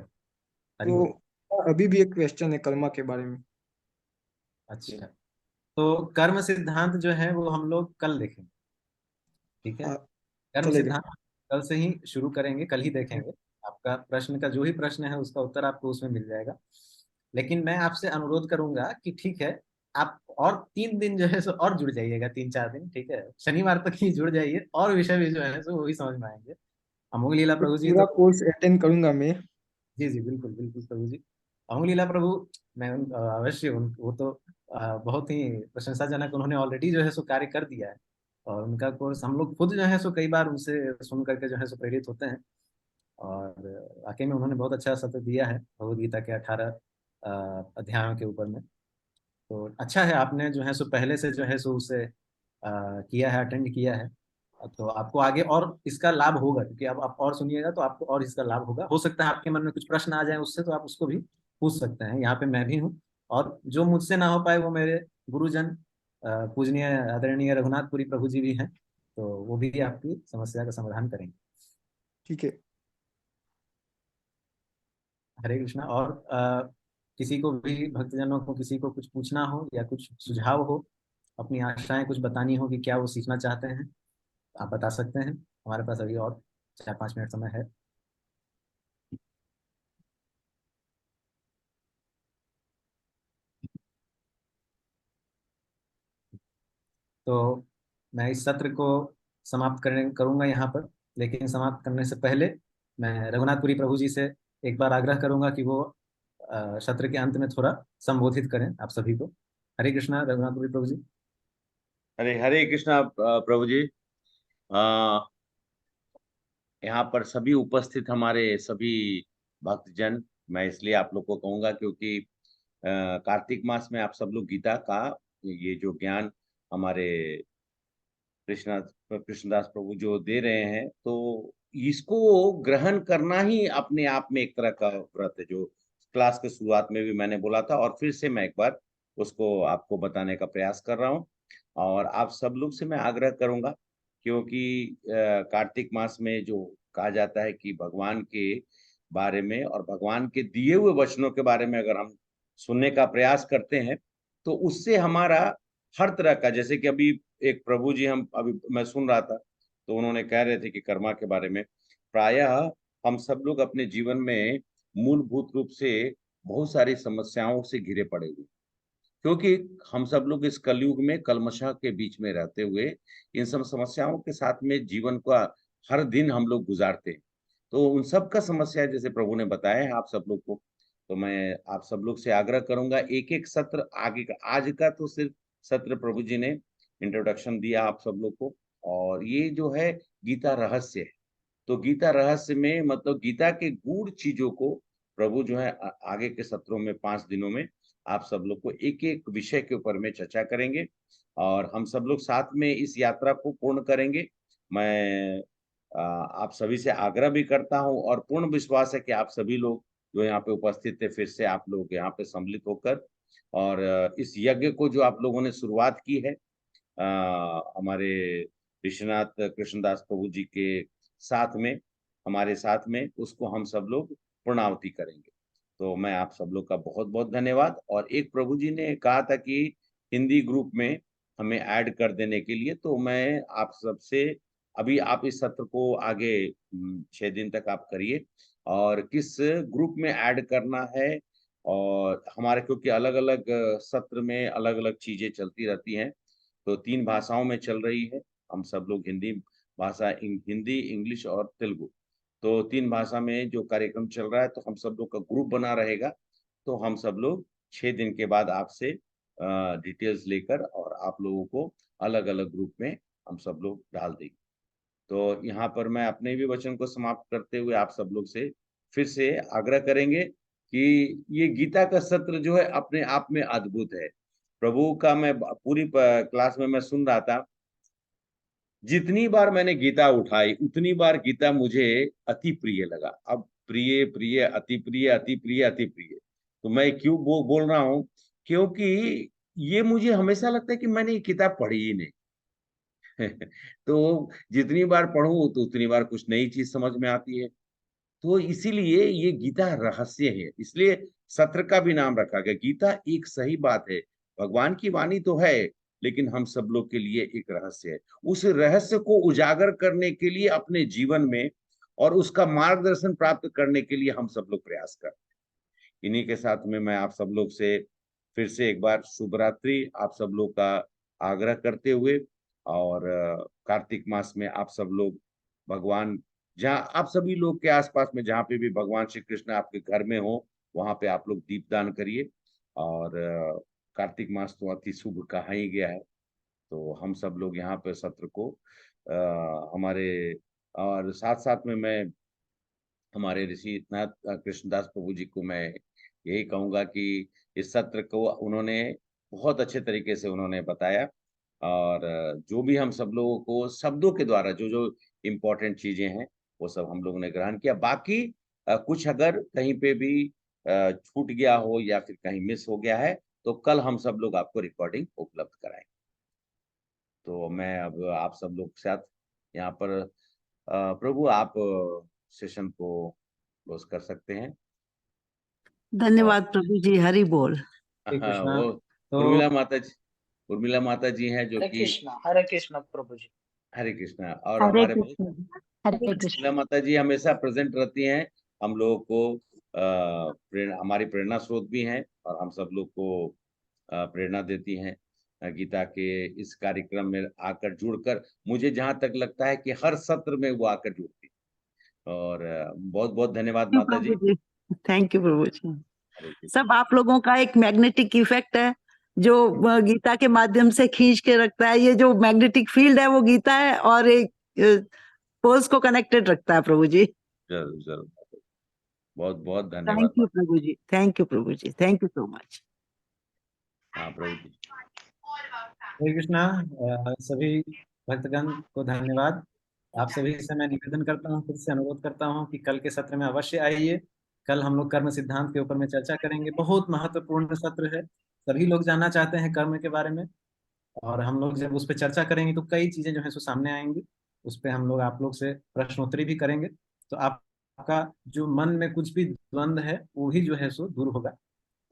हरि तो बोल। अभी भी एक क्वेश्चन है कर्मा के बारे में। अच्छा, तो कर्म सिद्धांत जो है वो हम लोग कल देखेंगे, ठीक है? हाँ, कर्म चलेगा। सिद्धांत कल से ही शुरू करेंगे, कल ही देखेंगे। आपका प्रश्न का जो ही प्रश्न है उसका उत्तर आपको उसमें मिल जाएगा। लेकिन मैं आपसे अनुरोध करूंगा कि ठीक है, आप और 3 दिन जो है सो और जुड़ जाइएगा, 3-4 दिन, ठीक है? शनिवार तक ही जुड़ जाइए और विषय भी जो है सो वो भी समझ में आएंगे। अमोघ लीला तो प्रभु जी पूरा तो कोर्स अटेंड करूंगा मैं। जी जी बिल्कुल बिल्कुल प्रभु जी। अमोघ लीला प्रभु, मैं अवश्य वो तो बहुत ही प्रशंसाजनक उन्होंने ऑलरेडी जो है सो कार्य कर दिया है, और उनका कोर्स हम लोग खुद जो है सो कई बार उनसे सुन करके जो है सो प्रेरित होते हैं। और वाकई में उन्होंने बहुत अच्छा सत्र दिया है भगवद गीता के 18 अध्यायों के ऊपर में। तो अच्छा है आपने जो है सो पहले से जो है सो उसे किया है, अटेंड किया है। तो आपको आगे और इसका लाभ होगा, क्योंकि अब आप और सुनिएगा तो आपको और इसका लाभ होगा। हो सकता है आपके मन में कुछ प्रश्न आ जाए उससे, तो आप उसको भी पूछ सकते हैं। यहाँ पे मैं भी हूँ, और जो मुझसे ना हो पाए वो मेरे गुरुजन पूजनीय आदरणीय रघुनाथपुरी प्रभु जी भी हैं, तो वो भी आपकी समस्या का समाधान करेंगे। ठीक है। हरे कृष्णा। और किसी को भी भक्तजनों को किसी को कुछ पूछना हो या कुछ सुझाव हो, अपनी आशाएं कुछ बतानी हो कि क्या वो सीखना चाहते हैं, आप बता सकते हैं। हमारे पास अभी और 4-5 मिनट समय है। तो मैं इस सत्र को समाप्त करूंगा यहाँ पर। लेकिन समाप्त करने से पहले मैं रघुनाथपुरी प्रभु जी से एक बार आग्रह करूंगा कि वो सत्र के अंत में थोड़ा संबोधित करें आप सभी को। हरे कृष्णा रघुनाथपुरी प्रभु जी। हरे हरे कृष्णा प्रभु जी। अ, यहाँ पर सभी उपस्थित हमारे सभी भक्तजन, मैं इसलिए आप लोग को कहूंगा क्योंकि कार्तिक मास में आप सब लोग गीता का ये जो ज्ञान हमारे कृष्णदास प्रभु जो दे रहे हैं, तो इसको ग्रहण करना ही अपने आप में एक तरह का व्रत है, जो क्लास के शुरुआत में भी मैंने बोला था और फिर से मैं एक बार उसको आपको बताने का प्रयास कर रहा हूँ। और आप सब लोग से मैं आग्रह करूंगा, क्योंकि कार्तिक मास में जो कहा जाता है कि भगवान के बारे में और भगवान के दिए हुए वचनों के बारे में अगर हम सुनने का प्रयास करते हैं, तो उससे हमारा हर तरह का, जैसे कि अभी एक प्रभु जी हम अभी मैं सुन रहा था, तो उन्होंने कह रहे थे कि कर्मा के बारे में प्रायः हम सब लोग अपने जीवन में मूलभूत रूप से बहुत सारी समस्याओं से घिरे पड़े हुए, क्योंकि हम सब लोग इस कलयुग में कलमशा के बीच में रहते हुए इन सब समस्याओं के साथ में जीवन का हर दिन हम लोग गुजारते हैं। तो उन सब का समस्या जैसे प्रभु ने बताया है आप सब लोग को, तो मैं आप सब लोग से आग्रह करूंगा, एक एक सत्र आगे का, आज का तो सिर्फ सत्र प्रभु जी ने इंट्रोडक्शन दिया आप सब लोग को, और ये जो है गीता रहस्य है। तो गीता रहस्य में मतलब गीता के गूढ़ चीजों को प्रभु जो है आगे के सत्रों में 5 दिनों में आप सब लोग को एक एक विषय के ऊपर में चर्चा करेंगे और हम सब लोग साथ में इस यात्रा को पूर्ण करेंगे। मैं आप सभी से आग्रह भी करता हूं और पूर्ण विश्वास है कि आप सभी लोग जो यहाँ पे उपस्थित थे, फिर से आप लोग यहाँ पे सम्मिलित होकर और इस यज्ञ को जो आप लोगों ने शुरुआत की है हमारे विश्वनाथ कृष्णदास प्रभु जी के साथ में, हमारे साथ में, उसको हम सब लोग पूर्णाहुति करेंगे। तो मैं आप सब लोग का बहुत बहुत धन्यवाद। और एक प्रभु जी ने कहा था कि हिंदी ग्रुप में हमें ऐड कर देने के लिए, तो मैं आप सबसे अभी आप इस सत्र को आगे 6 दिन तक आप करिए और किस ग्रुप में ऐड करना है, और हमारे क्योंकि अलग अलग सत्र में अलग अलग चीजें चलती रहती हैं, तो 3 भाषाओं में चल रही है। हम सब लोग हिंदी भाषा, हिंदी, इंग्लिश और तेलुगु, तो 3 भाषा में जो कार्यक्रम चल रहा है, तो हम सब लोग का ग्रुप बना रहेगा। तो हम सब लोग 6 दिन के बाद आपसे डिटेल्स लेकर और आप लोगों को अलग अलग ग्रुप में हम सब लोग डाल देंगे। तो यहाँ पर मैं अपने भी वचन को समाप्त करते हुए आप सब लोग से फिर से आग्रह करेंगे कि ये गीता का सत्र जो है अपने आप में अद्भुत है। प्रभु का मैं पूरी क्लास में मैं सुन रहा था, जितनी बार मैंने गीता उठाई उतनी बार गीता मुझे अति प्रिय लगा। अब प्रिय प्रिय अति प्रिय अति प्रिय अति प्रिय, तो मैं क्यों बोल रहा हूँ, क्योंकि ये मुझे हमेशा लगता है कि मैंने ये किताब पढ़ी ही नहीं। तो जितनी बार पढ़ूं तो उतनी बार कुछ नई चीज समझ में आती है। तो इसीलिए ये गीता रहस्य है, इसलिए सत्र का भी नाम रखा गया। गीता एक सही बात है, भगवान की वाणी तो है, लेकिन हम सब लोग के लिए एक रहस्य है। उस रहस्य को उजागर करने के लिए अपने जीवन में और उसका मार्गदर्शन प्राप्त करने के लिए हम सब लोग प्रयास करते हैं। इन्हीं के साथ में मैं आप सब लोग से फिर से एक बार शुभ रात्रि आप सब लोग का आग्रह करते हुए, और कार्तिक मास में आप सब लोग भगवान, जहाँ आप सभी लोग के आसपास में जहाँ पे भी भगवान श्री कृष्ण आपके घर में हो, वहां पे आप लोग दीपदान करिए। और कार्तिक मास तो अति शुभ कहा ही गया है, तो हम सब लोग यहाँ पे सत्र को हमारे, और साथ साथ में मैं हमारे ऋषि नाथ कृष्णदास प्रभु जी को मैं यही कहूंगा कि इस सत्र को उन्होंने बहुत अच्छे तरीके से उन्होंने बताया, और जो भी हम सब लोगों को शब्दों के द्वारा जो जो इम्पोर्टेंट चीजें हैं वो सब हम लोगों ने ग्रहण किया। बाकी कुछ अगर कहीं पे भी छूट गया हो या फिर कहीं मिस हो गया है, तो कल हम सब लोग आपको रिकॉर्डिंग उपलब्ध कराएंगे। तो मैं अब आप सब लोग के साथ यहाँ पर प्रभु आप सेशन को क्लोज कर सकते हैं। धन्यवाद प्रभु जी, हरि बोल। वो उर्मिला माता जी हैं जो कि हरे कृष्ण प्रभु जी, हरे कृष्णा। और हमारे उर्मिला माता जी हमेशा प्रेजेंट रहती हैं, हम लोगों को हमारी प्रेरणा स्रोत भी हैं, और हम सब लोग को प्रेरणा देती हैं गीता के इस कार्यक्रम में आकर जुड़कर। मुझे जहां तक लगता है कि हर सत्र में वो आकर जुड़ती है। और बहुत बहुत धन्यवाद माता जी। थैंक यू प्रभु जी। सब आप लोगों का एक मैग्नेटिक इफेक्ट है जो गीता के माध्यम से खींच के रखता है। ये जो मैग्नेटिक फील्ड है वो गीता है, और एक पोल्स को कनेक्टेड रखता है प्रभु जी। जरूर जरूर, बहुत बहुत धन्यवाद। Thank you Prabhu ji, thank you Prabhu ji, thank you so much. हाँ प्रभु जी। हरे कृष्णा। सभी भक्तगण को धन्यवाद। आप सभी से मैं निवेदन करता हूँ, फिर से अनुरोध करता हूँ कि कल के सत्र में अवश्य आइए। कल हम लोग कर्म सिद्धांत के ऊपर में चर्चा करेंगे। बहुत महत्वपूर्ण सत्र है, सभी लोग जानना चाहते हैं कर्म के बारे में, और हम लोग जब उस पर चर्चा करेंगे तो कई चीजें जो है सो सामने आएंगी। उस पर हम लोग आप लोग से प्रश्नोत्तरी भी करेंगे, तो आपका जो मन में कुछ भी द्वंद्व है वो भी जो है सो दूर होगा।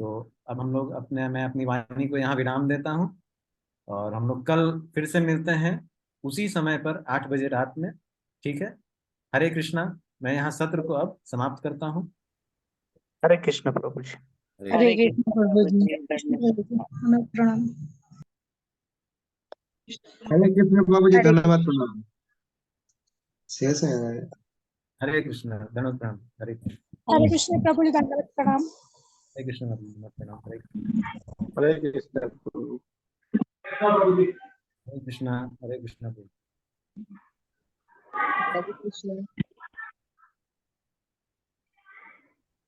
तो अब हम लोग मैं अपनी वाणी को यहाँ विराम देता हूँ, और हम लोग कल फिर से मिलते हैं उसी समय पर 8 बजे रात में। ठीक है। हरे कृष्णा। मैं यहाँ सत्र को अब समाप्त करता हूँ। हरे कृष्ण प्रभु जी। हरे कृष्ण प्रभु जी, हमें प्रणाम। हरे कृष्ण प्रभु जी, हरे धन्यवाद, प्रणाम। शेष है। हरे कृष्ण। धन्यवाद प्रणाम। हरे कृष्ण। हरे कृष्ण प्रभु जी, दंडवत प्रणाम। हरे कृष्ण। धन्यवाद प्रणाम। हरे हरे कृष्ण प्रभु। कृष्ण। हरे कृष्ण। हरे कृष्ण।